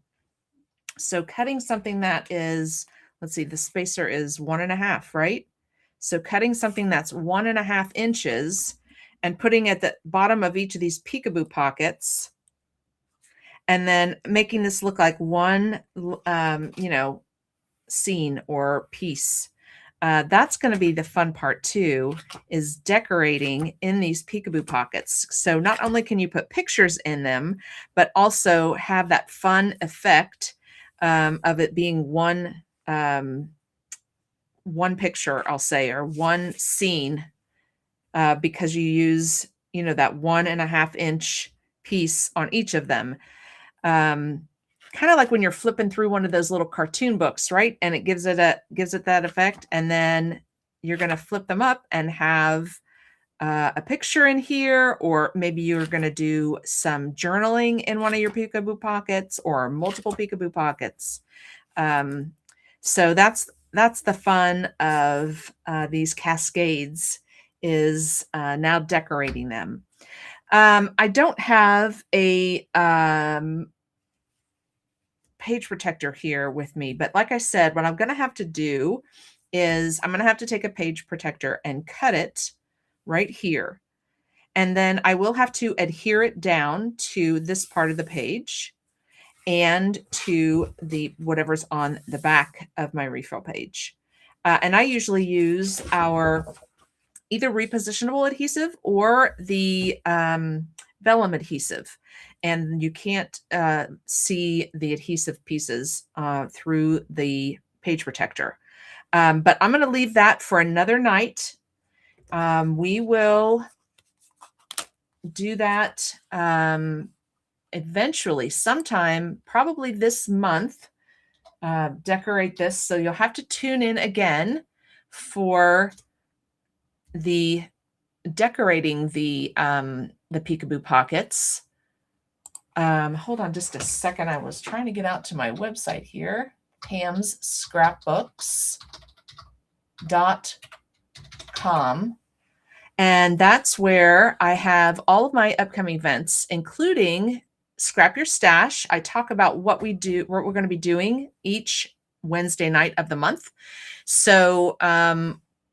So cutting something that is, let's see, the spacer is 1.5, right? So cutting something that's 1.5 inches and putting at the bottom of each of these peekaboo pockets, and then making this look like one, scene or piece. That's going to be the fun part too, is decorating in these peekaboo pockets. So not only can you put pictures in them, but also have that fun effect of it being one picture, I'll say, or one scene, because you use, that 1.5 inch piece on each of them. Kind of like when you're flipping through one of those little cartoon books, right? And it gives it that effect. And then you're going to flip them up and have a picture in here, or maybe you're going to do some journaling in one of your peekaboo pockets or multiple peekaboo pockets. So that's the fun of these cascades, is now decorating them. I don't have a page protector here with me, but like I said, what I'm going to have to do is I'm going to have to take a page protector and cut it right here. And then I will have to adhere it down to this part of the page and to the whatever's on the back of my refill page. And I usually use our either repositionable adhesive or the vellum adhesive. And you can't see the adhesive pieces through the page protector. But I'm going to leave that for another night. We will do that eventually, sometime, probably this month, decorate this. So you'll have to tune in again for the decorating the peekaboo pockets. Hold on just a second. I was trying to get out to my website here, Pam's Scrapbooks.com. And that's where I have all of my upcoming events, including Scrap Your Stash. I talk about what we're going to be doing each Wednesday night of the month. So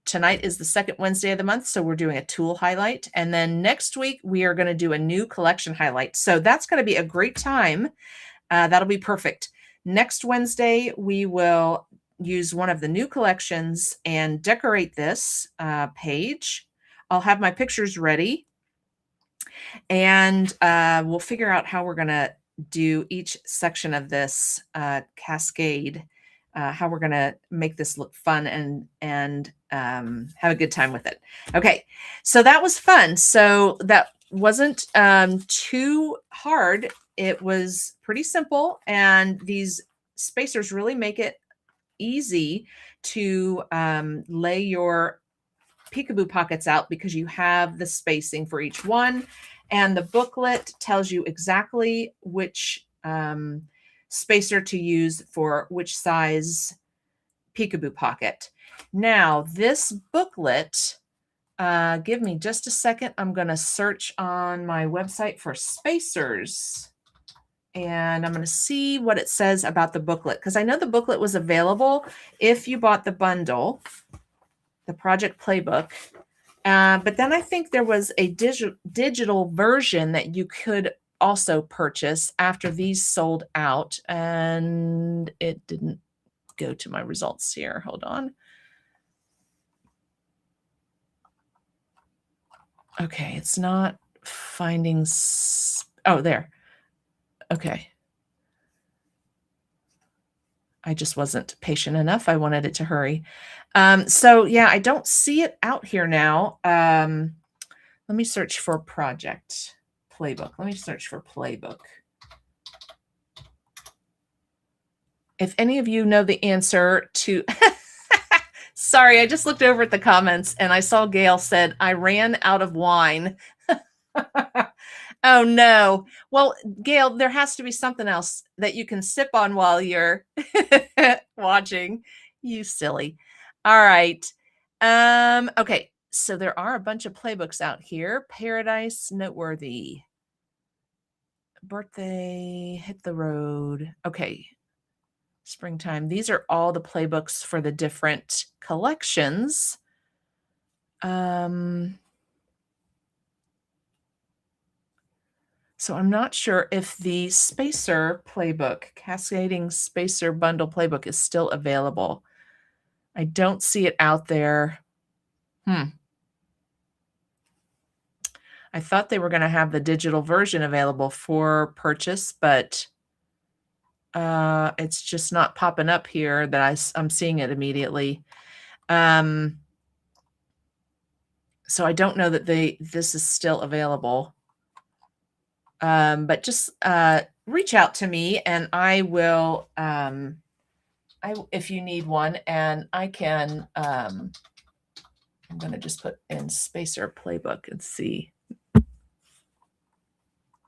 tonight is the second Wednesday of the month, so we're doing a tool highlight. And then next week, we are going to do a new collection highlight. So that's going to be a great time. That'll be perfect. Next Wednesday, we will use one of the new collections and decorate this page. I'll have my pictures ready, and we'll figure out how we're going to do each section of this cascade, how we're going to make this look fun and have a good time with it. Okay, so that was fun. So that wasn't too hard. It was pretty simple, and these spacers really make it easy to lay your peekaboo pockets out, because you have the spacing for each one, and the booklet tells you exactly which spacer to use for which size peekaboo pocket. Now, this booklet, give me just a second. I'm going to search on my website for spacers, and I'm going to see what it says about the booklet, because I know the booklet was available if you bought the bundle, the project playbook. But then I think there was a digital version that you could also purchase after these sold out, and it didn't go to my results here. Hold on. Okay, it's not finding. Oh, there. Okay. I just wasn't patient enough. I wanted it to hurry. So yeah, I don't see it out here now. Let me search for project playbook. Let me search for playbook. If any of you know the answer to, sorry, I just looked over at the comments and I saw Gail said, I ran out of wine. Oh no. Well, Gail, there has to be something else that you can sip on while you're watching. You silly. All right. Okay. So there are a bunch of playbooks out here. Paradise, Noteworthy, Birthday, Hit the Road. Okay. Springtime. These are all the playbooks for the different collections. So I'm not sure if the Spacer playbook, Cascading Spacer Bundle playbook, is still available. I don't see it out there. I thought they were going to have the digital version available for purchase, but it's just not popping up here that I'm seeing it immediately. So I don't know that this is still available. But just reach out to me and I will, if you need one, and I can, I'm going to just put in Spacer Playbook and see.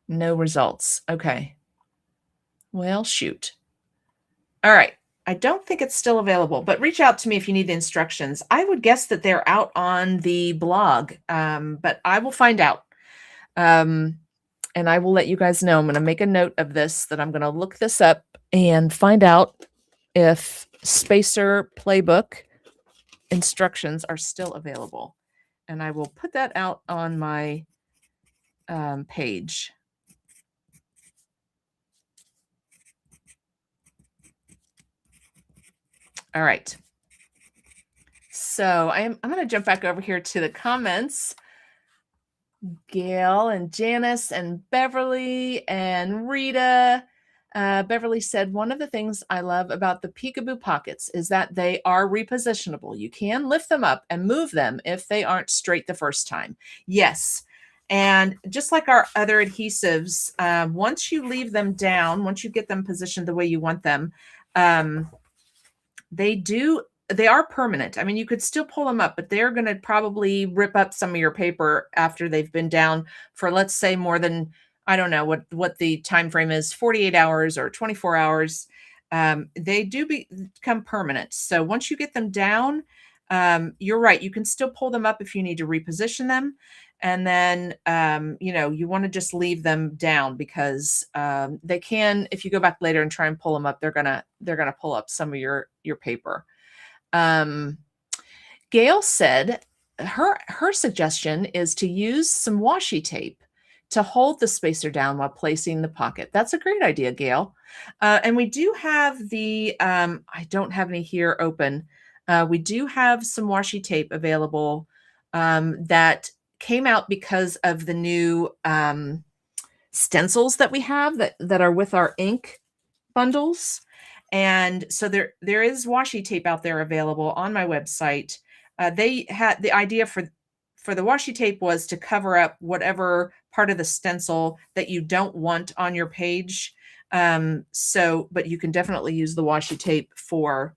No results. Okay. Well, shoot. All right. I don't think it's still available, but reach out to me if you need the instructions. I would guess that they're out on the blog, but I will find out. And I will let you guys know. I'm going to make a note of this, that I'm going to look this up and find out if Spacer Playbook instructions are still available. And I will put that out on my page. All right. So I'm going to jump back over here to the comments. Gail and Janice and Beverly and Rita. Beverly said, one of the things I love about the Peekaboo Pockets is that they are repositionable. You can lift them up and move them if they aren't straight the first time. Yes. And just like our other adhesives, once you leave them down, once you get them positioned the way you want them, they are permanent. I mean, you could still pull them up, but they're going to probably rip up some of your paper after they've been down for, let's say, more than, I don't know what the time frame is, 48 hours or 24 hours. They do become permanent. So once you get them down, you're right. You can still pull them up if you need to reposition them. And then, you want to just leave them down because they can, if you go back later and try and pull them up, they're gonna pull up some of your paper. Gail said her suggestion is to use some washi tape to hold the spacer down while placing the pocket. That's a great idea, Gail. And we do have the, I don't have any here open. We do have some washi tape available that came out because of the new stencils that we have that are with our ink bundles. And so there is washi tape out there available on my website. They had the idea for the washi tape was to cover up whatever part of the stencil that you don't want on your page. But you can definitely use the washi tape for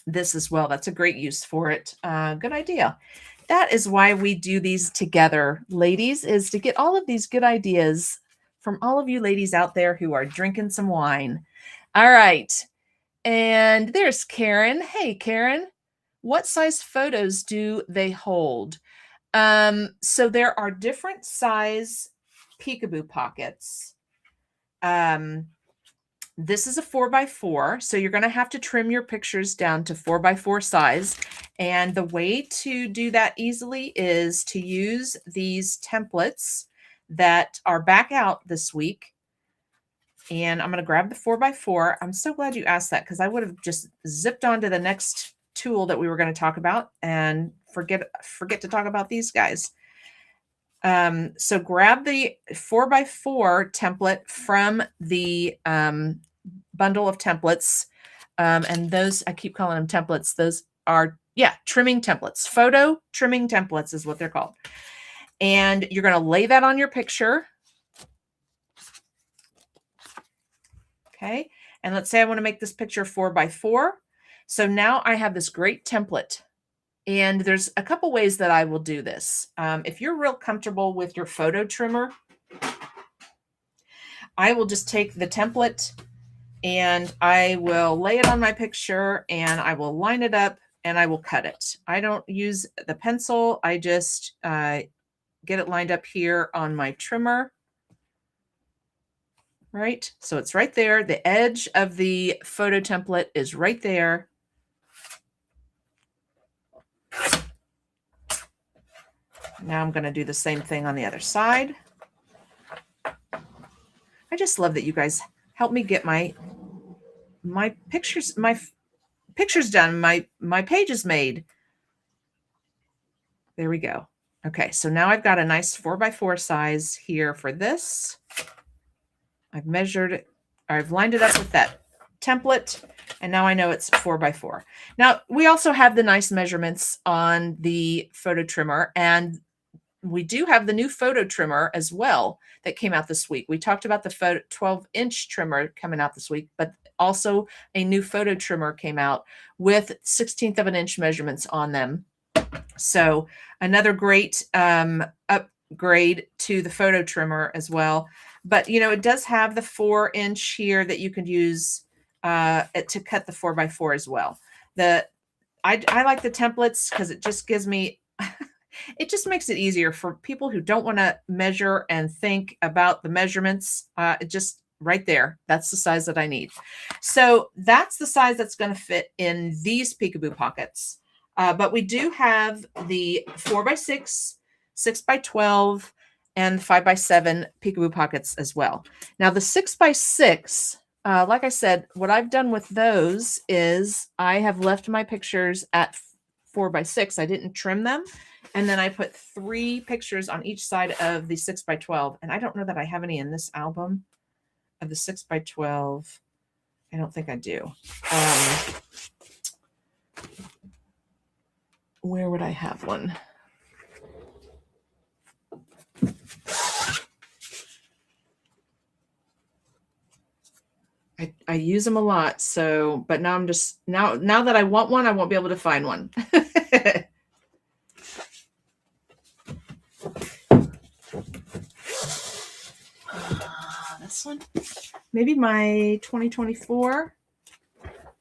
this as well. That's a great use for it. Good idea. That is why we do these together, ladies, is to get all of these good ideas from all of you ladies out there who are drinking some wine. All right. And there's Karen. Hey, Karen, what size photos do they hold? So there are different size Peekaboo pockets. This is a 4x4, so you're going to have to trim your pictures down to 4x4 size. And the way to do that easily is to use these templates that are back out this week. And I'm going to grab the 4x4. I'm so glad you asked that because I would have just zipped on to the next tool that we were going to talk about and forget to talk about these guys. So grab the 4x4 template from the bundle of templates. And those, I keep calling them templates. Those are, trimming templates. Photo trimming templates is what they're called. And you're going to lay that on your picture. Okay. And let's say I want to make this picture 4x4. So now I have this great template. And there's a couple ways that I will do this. If you're real comfortable with your photo trimmer, I will just take the template and I will lay it on my picture and I will line it up and I will cut it. I don't use the pencil. I just get it lined up here on my trimmer. Right? So it's right there. The edge of the photo template is right there. Now I'm going to do the same thing on the other side. I just love that you guys help me get my pictures done, my pages made. There we go. Okay, so now I've got a nice 4x4 size here for this. I've measured it, I've lined it up with that template, and now I know it's 4x4. Now, we also have the nice measurements on the photo trimmer, and we do have the new photo trimmer as well that came out this week. We talked about the 12-inch trimmer coming out this week, but also a new photo trimmer came out with 1/16 of an inch measurements on them. So another great upgrade to the photo trimmer as well. But, you know, it does have the 4-inch here that you could use to cut the 4x4 as well. I like the templates because it just gives me, it just makes it easier for people who don't want to measure and think about the measurements. It just right there, that's the size that I need. So that's the size that's going to fit in these peekaboo pockets. But we do have the 4x6, 6x12, and 5x7 peekaboo pockets as well. Now the 6x6, like I said, what I've done with those is I have left my pictures at 4x6. I didn't trim them. And then I put 3 pictures on each side of the 6x12. And I don't know that I have any in this album of the 6x12. I don't think I do. Where would I have one? I use them a lot. So, but now I'm just, now that I want one, I won't be able to find one. This one, maybe my 2024.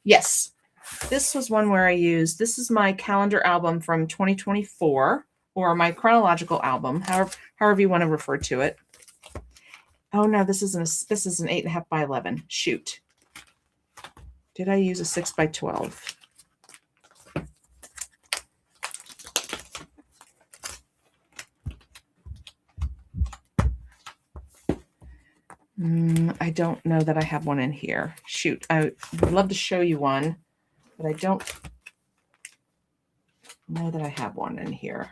Yes. This was one where I used, this is my calendar album from 2024, or my chronological album, however you want to refer to it. Oh no, this is an 8.5 by 11. Shoot. Did I use a 6x12? I don't know that I have one in here. Shoot. I would love to show you one, but I don't know that I have one in here.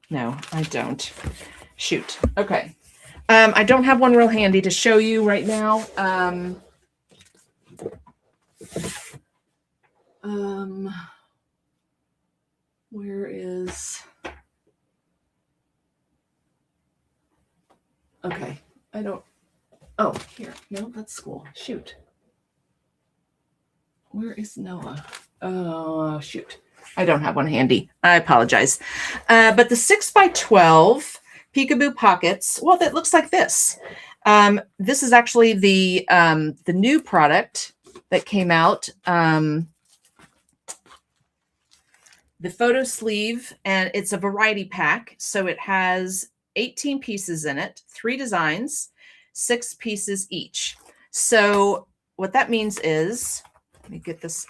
No, I don't. Shoot. Okay. I don't have one real handy to show you right now. Where is... Okay. I don't... Oh, here. No, that's school. Shoot. Where is Noah? Oh, shoot. I don't have one handy. I apologize. But the 6x12 peekaboo pockets, well, that looks like this. This is actually the new product that came out. The photo sleeve, and it's a variety pack. So it has 18 pieces in it, 3 designs, 6 pieces each. So what that means is, let me get this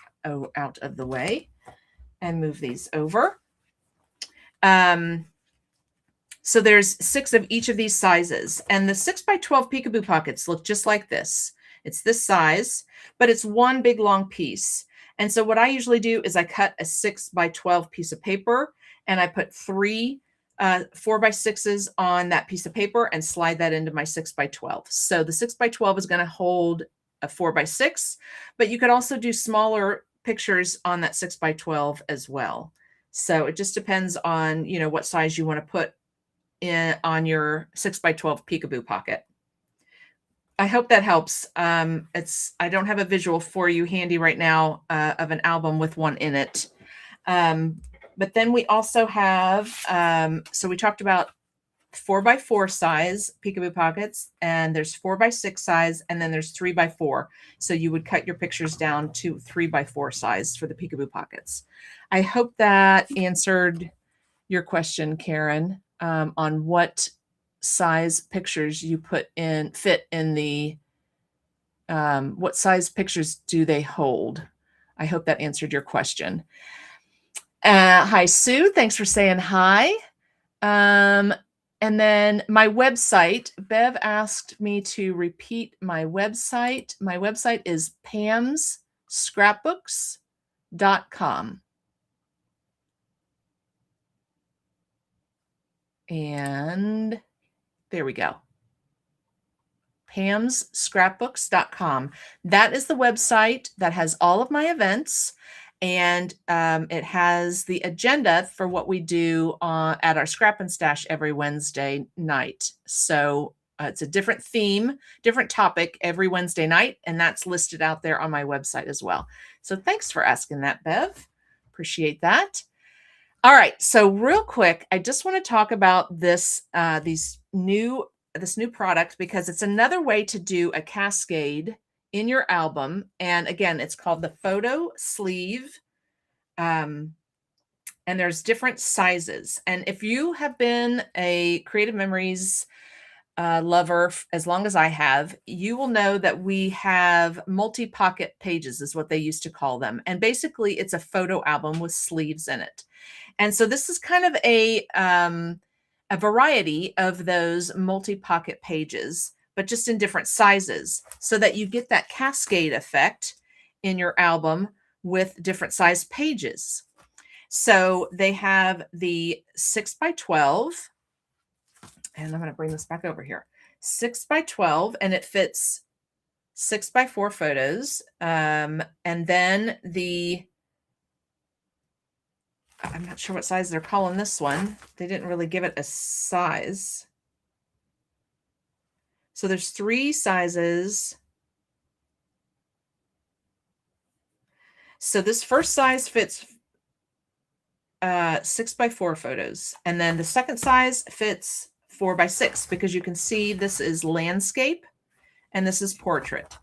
out of the way and move these over. So there's 6 of each of these sizes, and the 6x12 peekaboo pockets look just like this. It's this size, but it's one big long piece. And so what I usually do is I cut a 6x12 piece of paper, and I put 3 4x6s on that piece of paper and slide that into my 6x12. So the 6x12 is going to hold a 4x6, but you could also do smaller pictures on that 6x12 as well. So it just depends on, you know, what size you want to put in on your 6x12 peekaboo pocket. I hope that helps. I don't have a visual for you handy right now of an album with one in it. But then we also have, so we talked about 4x4 size peekaboo pockets, and there's 4x6 size, and then there's 3x4. So you would cut your pictures down to 3x4 size for the peekaboo pockets. I hope that answered your question, Karen, on what size pictures you fit in the, what size pictures do they hold? I hope that answered your question. Hi, Sue. Thanks for saying hi. And then my website, Bev asked me to repeat my website. My website is pamsscrapbooks.com. And there we go. pamsscrapbooks.com. That is the website that has all of my events, and it has the agenda for what we do at our Scrap and Stash every Wednesday night. So it's a different theme, different topic every Wednesday night, and that's listed out there on my website as well. So thanks for asking that, Bev. Appreciate that. All right, so real quick, I just want to talk about this new product, because it's another way to do a cascade in your album. And again, it's called the photo sleeve. And there's different sizes. And if you have been a Creative Memories lover as long as I have, you will know that we have multi-pocket pages is what they used to call them. And basically it's a photo album with sleeves in it. And so this is kind of a variety of those multi-pocket pages, but just in different sizes, so that you get that cascade effect in your album with different size pages. So they have the 6x12, and I'm going to bring this back over here, 6x12, and it fits 6x4 photos. And then I'm not sure what size they're calling this one. They didn't really give it a size. So there's 3 sizes. So this first size fits 6x4 photos. And then the second size fits 4x6, because you can see this is landscape and this is portrait.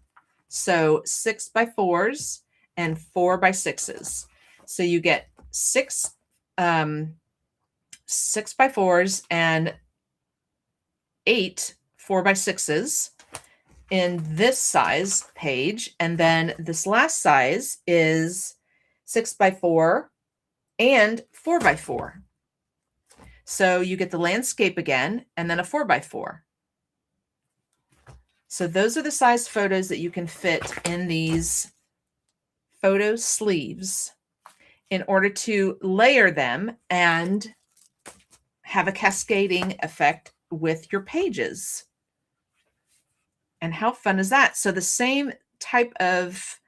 So 6x4s and 4x6s. So you get 6 6x4s and 8 4x6s in this size page. And then this last size is 6x4 and 4x4. So you get the landscape again, and then a 4x4. So those are the size photos that you can fit in these photo sleeves in order to layer them and have a cascading effect with your pages. And how fun is that? So the same type of,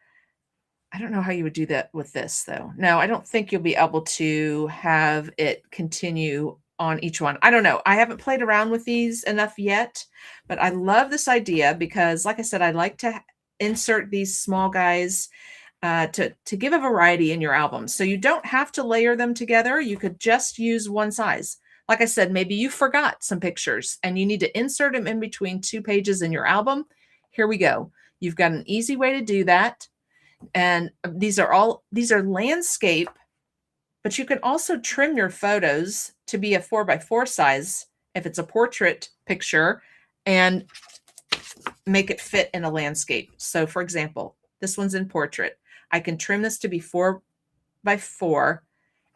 I don't know how you would do that with this though. No, I don't think you'll be able to have it continue on each one. I don't know. I haven't played around with these enough yet, but I love this idea because, like I said, I like to insert these small guys to give a variety in your album. So you don't have to layer them together. You could just use one size. Like I said, maybe you forgot some pictures and you need to insert them in between 2 pages in your album. Here we go. You've got an easy way to do that. And these are landscape, but you can also trim your photos to be a 4x4 size if it's a portrait picture and make it fit in a landscape. So for example, this one's in portrait. I can trim this to be 4x4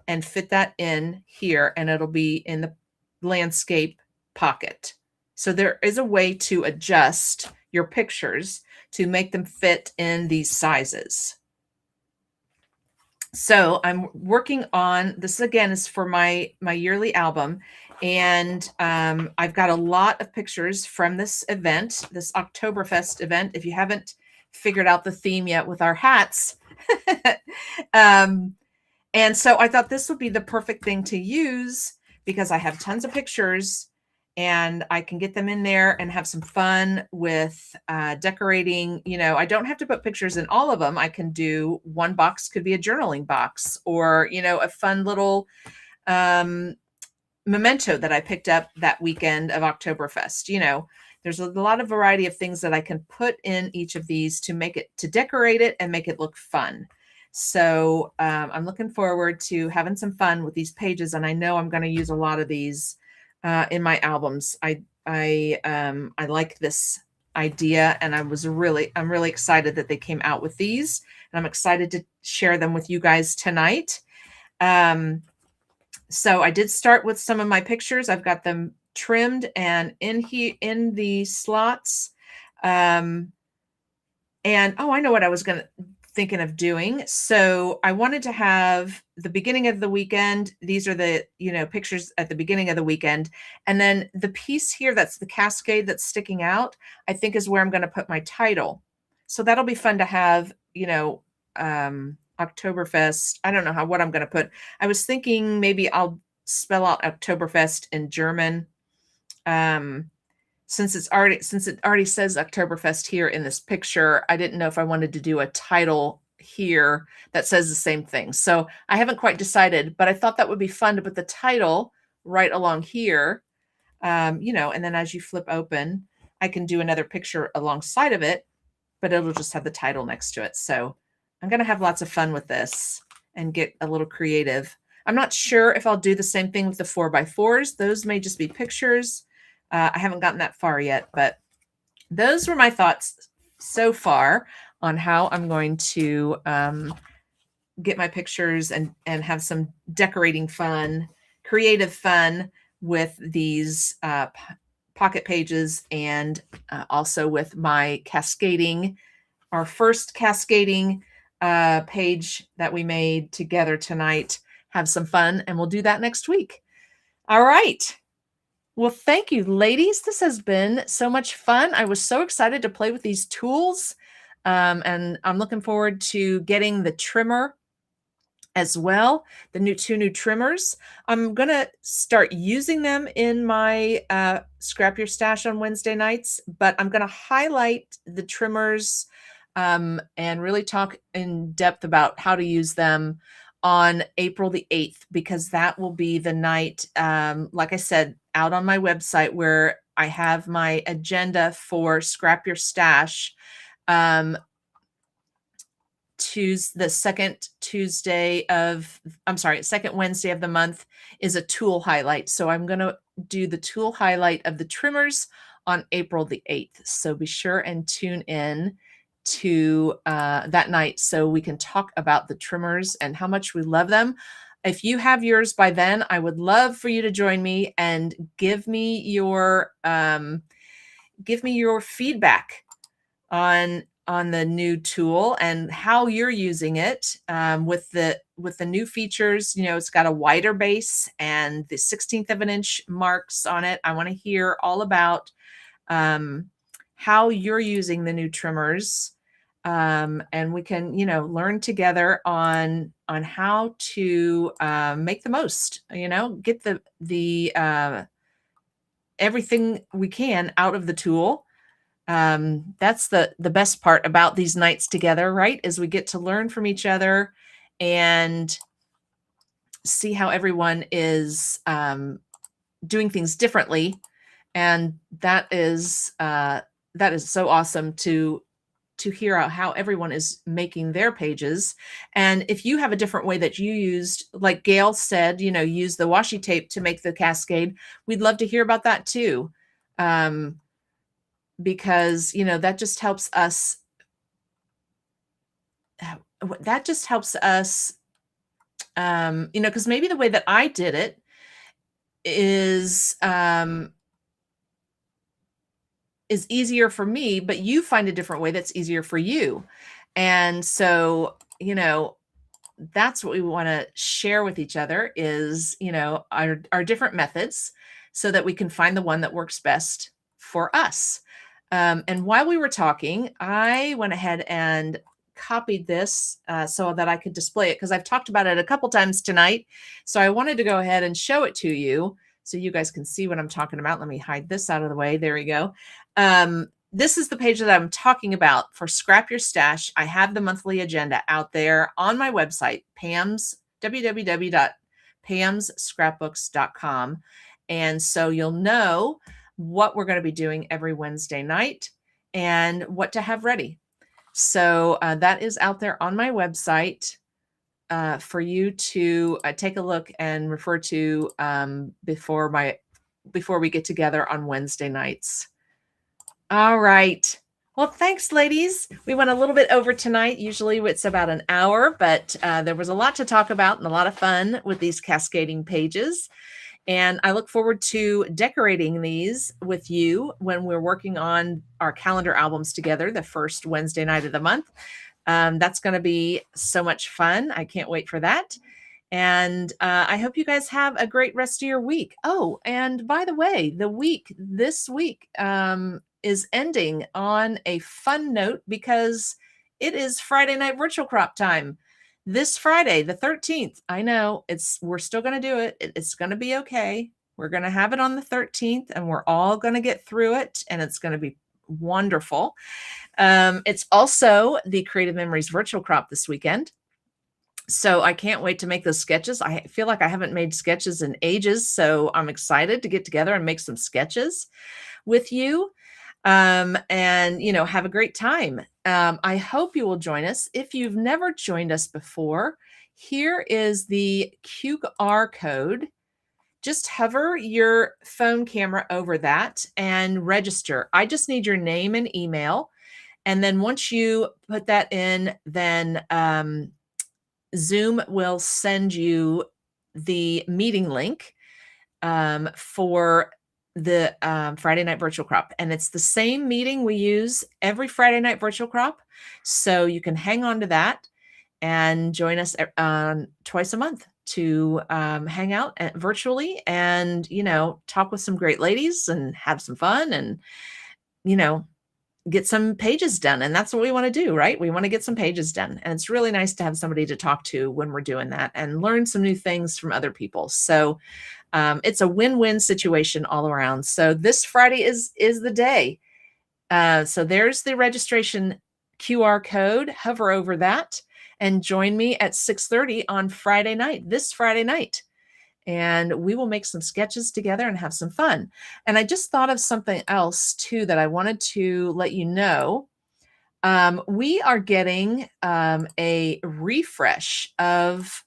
and fit that in here, and it'll be in the landscape pocket. So there is a way to adjust your pictures to make them fit in these sizes. So I'm working on this, again, is for my yearly album. And I've got a lot of pictures from this event, this Oktoberfest event. If you haven't figured out the theme yet with our hats, and so I thought this would be the perfect thing to use because I have tons of pictures and I can get them in there and have some fun with decorating. You know, I don't have to put pictures in all of them. I can do one box, could be a journaling box, or, you know, a fun little memento that I picked up that weekend of Oktoberfest. You know, there's a lot of variety of things that I can put in each of these to make it, to decorate it and make it look fun. So I'm looking forward to having some fun with these pages, and I know I'm going to use a lot of these in my albums. I like this idea, and I'm really excited that they came out with these, and I'm excited to share them with you guys tonight. So I did start with some of my pictures. I've got them trimmed and in here in the slots. And oh, I know what I was thinking of doing. So I wanted to have the beginning of the weekend. These are the, you know, pictures at the beginning of the weekend. And then the piece here, that's the cascade that's sticking out, I think is where I'm going to put my title. So that'll be fun to have, you know, Oktoberfest. I don't know what I'm going to put. I was thinking maybe I'll spell out Oktoberfest in German. Since it already says Oktoberfest here in this picture, I didn't know if I wanted to do a title here that says the same thing. So I haven't quite decided, but I thought that would be fun to put the title right along here. You know, and then as you flip open, I can do another picture alongside of it, but it'll just have the title next to it. So I'm going to have lots of fun with this and get a little creative. I'm not sure if I'll do the same thing with the 4x4s. Those may just be pictures. I haven't gotten that far yet, but those were my thoughts so far on how I'm going to get my pictures and have some decorating fun, creative fun with these pocket pages, and also with my cascading, our first cascading page that we made together tonight. Have some fun, and we'll do that next week. All right. Well, thank you, ladies. This has been so much fun. I was so excited to play with these tools, and I'm looking forward to getting the trimmer as well, the two new trimmers. I'm going to start using them in my Scrap Your Stash on Wednesday nights, but I'm going to highlight the trimmers and really talk in depth about how to use them on April the 8th, because that will be the night, like I said, out on my website where I have my agenda for Scrap Your Stash. The second Wednesday of the month is a tool highlight. So I'm going to do the tool highlight of the trimmers on April the 8th. So be sure and tune in to that night so we can talk about the trimmers and how much we love them. If you have yours by then, I would love for you to join me and give me your feedback on the new tool and how you're using it with the new features. You know, it's got a wider base and the 1/16 of an inch marks on it. I want to hear all about how you're using the new trimmers, and we can, you know, learn together on how to make the most, you know, get the everything we can out of the tool. That's the best part about these nights together, right? Is we get to learn from each other and see how everyone is doing things differently. And that is so awesome to hear out how everyone is making their pages. And if you have a different way that you used, like Gail said, you know, use the washi tape to make the cascade, we'd love to hear about that too. Because, you know, that just helps us that just helps us, because maybe the way that I did it is easier for me, but you find a different way that's easier for you. And so, that's what we want to share with each other is, our different methods so that we can find the one that works best for us. And while we were talking, I went ahead and copied this so that I could display it because I've talked about it a couple times tonight. So I wanted to go ahead and show it to you so you guys can see what I'm talking about. Let me hide this out of the way. There we go. This is the page that I'm talking about for Scrap Your Stash. I have the monthly agenda out there on my website, www.pamsscrapbooks.com. And so you'll know what we're going to be doing every Wednesday night and what to have ready. So that is out there on my website for you to take a look and refer to before we get together on Wednesday nights. All right. Well, thanks, ladies. We went a little bit over tonight. Usually it's about an hour, but there was a lot to talk about and a lot of fun with these cascading pages. And I look forward to decorating these with you when we're working on our calendar albums together the first Wednesday night of the month. That's going to be so much fun. I can't wait for that. And I hope you guys have a great rest of your week. Oh, and by the way, this week is ending on a fun note because it is Friday night virtual crop time. This Friday, the 13th. I know we're still going to do it. It's going to be okay. We're going to have it on the 13th and we're all going to get through it and it's going to be wonderful. It's also the Creative Memories virtual crop this weekend. So I can't wait to make those sketches. I feel like I haven't made sketches in ages, so I'm excited to get together and make some sketches with you and, have a great time. I hope you will join us. If you've never joined us before, here is the QR code. Just hover your phone camera over that and register. I just need your name and email. And then once you put that in, then Zoom will send you the meeting link for the Friday night virtual crop. And it's the same meeting we use every Friday night virtual crop. So you can hang on to that and join us twice a month to hang out virtually and, talk with some great ladies and have some fun and, get some pages done. And that's what we want to do, right? We want to get some pages done. And it's really nice to have somebody to talk to when we're doing that and learn some new things from other people. So it's a win-win situation all around. So this Friday is the day. So there's the registration QR code. Hover over that and join me at 6:30 on Friday night, this Friday night. And we will make some sketches together and have some fun. And I just thought of something else too that I wanted to let you know. We are getting a refresh of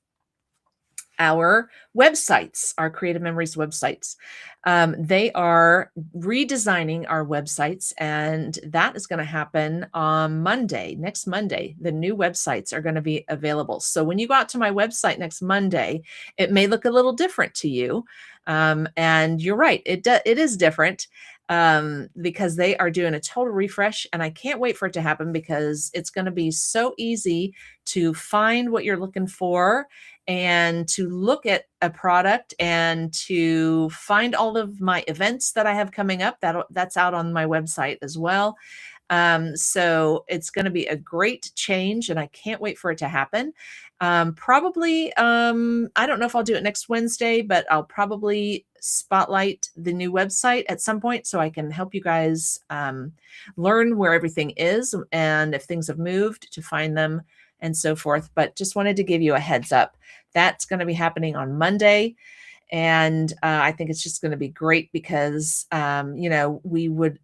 our websites, our Creative Memories websites. They are redesigning our websites, and that is going to happen on Monday, next Monday. The new websites are going to be available. So when you go out to my website next Monday, it may look a little different to you. And you're right, it is different because they are doing a total refresh, and I can't wait for it to happen because it's going to be so easy to find what you're looking for and to look at a product and to find all of my events that I have coming up. That's out on my website as well. So it's going to be a great change and I can't wait for it to happen. Probably, I don't know if I'll do it next Wednesday, but I'll probably spotlight the new website at some point so I can help you guys learn where everything is and if things have moved to find them and so forth. But just wanted to give you a heads up. That's going to be happening on Monday. And I think it's just going to be great because, we would,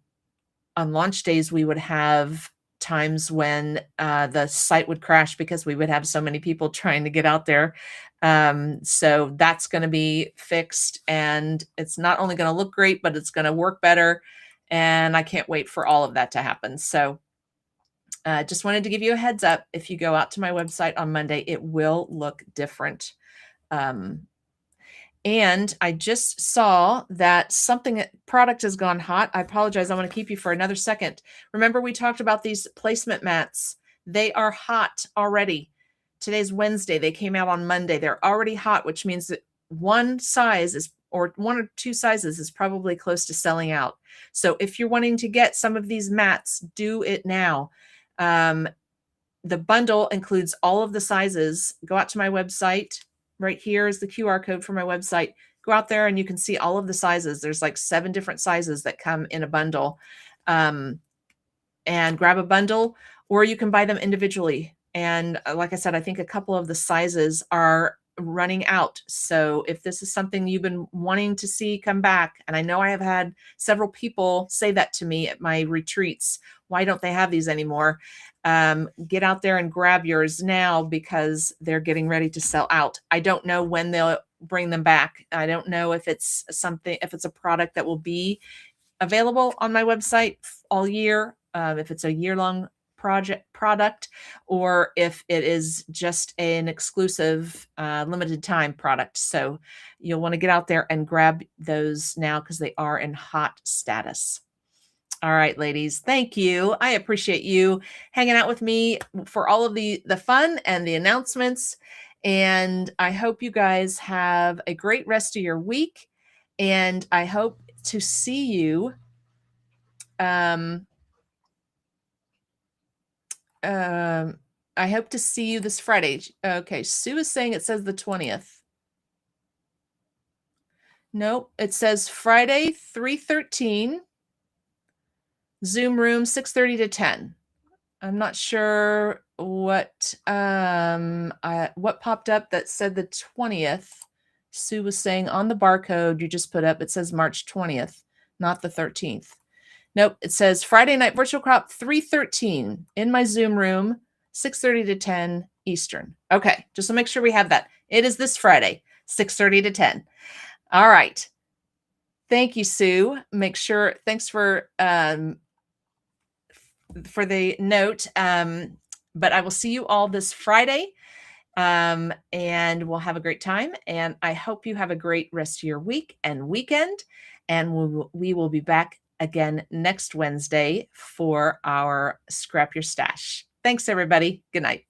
on launch days, we would have times when the site would crash because we would have so many people trying to get out there. So that's going to be fixed and it's not only going to look great, but it's going to work better. And I can't wait for all of that to happen. So Just wanted to give you a heads up. If you go out to my website on Monday, it will look different. And I just saw that product has gone hot. I apologize. I want to keep you for another second. Remember, we talked about these placement mats. They are hot already. Today's Wednesday. They came out on Monday. They're already hot, which means that one or two sizes is probably close to selling out. So if you're wanting to get some of these mats, do it now. The bundle includes all of the sizes. Go out to my website. Right here is the QR code for my website. Go out there and you can see all of the sizes. There's like 7 different sizes that come in a bundle. And grab a bundle, or you can buy them individually. And like I said, I think a couple of the sizes are running out. So if this is something you've been wanting to see come back, and I know I have had several people say that to me at my retreats, why don't they have these anymore? Get out there and grab yours now because they're getting ready to sell out. I don't know when they'll bring them back. I don't know if it's a product that will be available on my website all year, if it's a year-long product, or if it is just an exclusive limited time product. So you'll want to get out there and grab those now because they are in hot status. All right, ladies, thank you. I appreciate you hanging out with me for all of the fun and the announcements. And I hope you guys have a great rest of your week. And I hope to see you I hope to see you this Friday. Okay, Sue is saying it says the 20th. Nope, it says Friday, 3/13, Zoom room, 6:30 to 10. I'm not sure what popped up that said the 20th. Sue was saying on the barcode you just put up, it says March 20th, not the 13th. Nope, it says Friday night virtual crop 3/13 in my Zoom room, 6:30 to 10 Eastern. Okay, just to make sure we have that. It is this Friday, 6:30 to 10. All right. Thank you, Sue. Thanks for the note. But I will see you all this Friday. And we'll have a great time. And I hope you have a great rest of your week and weekend. And we will be back again next Wednesday for our Scrap Your Stash. Thanks, everybody. Good night.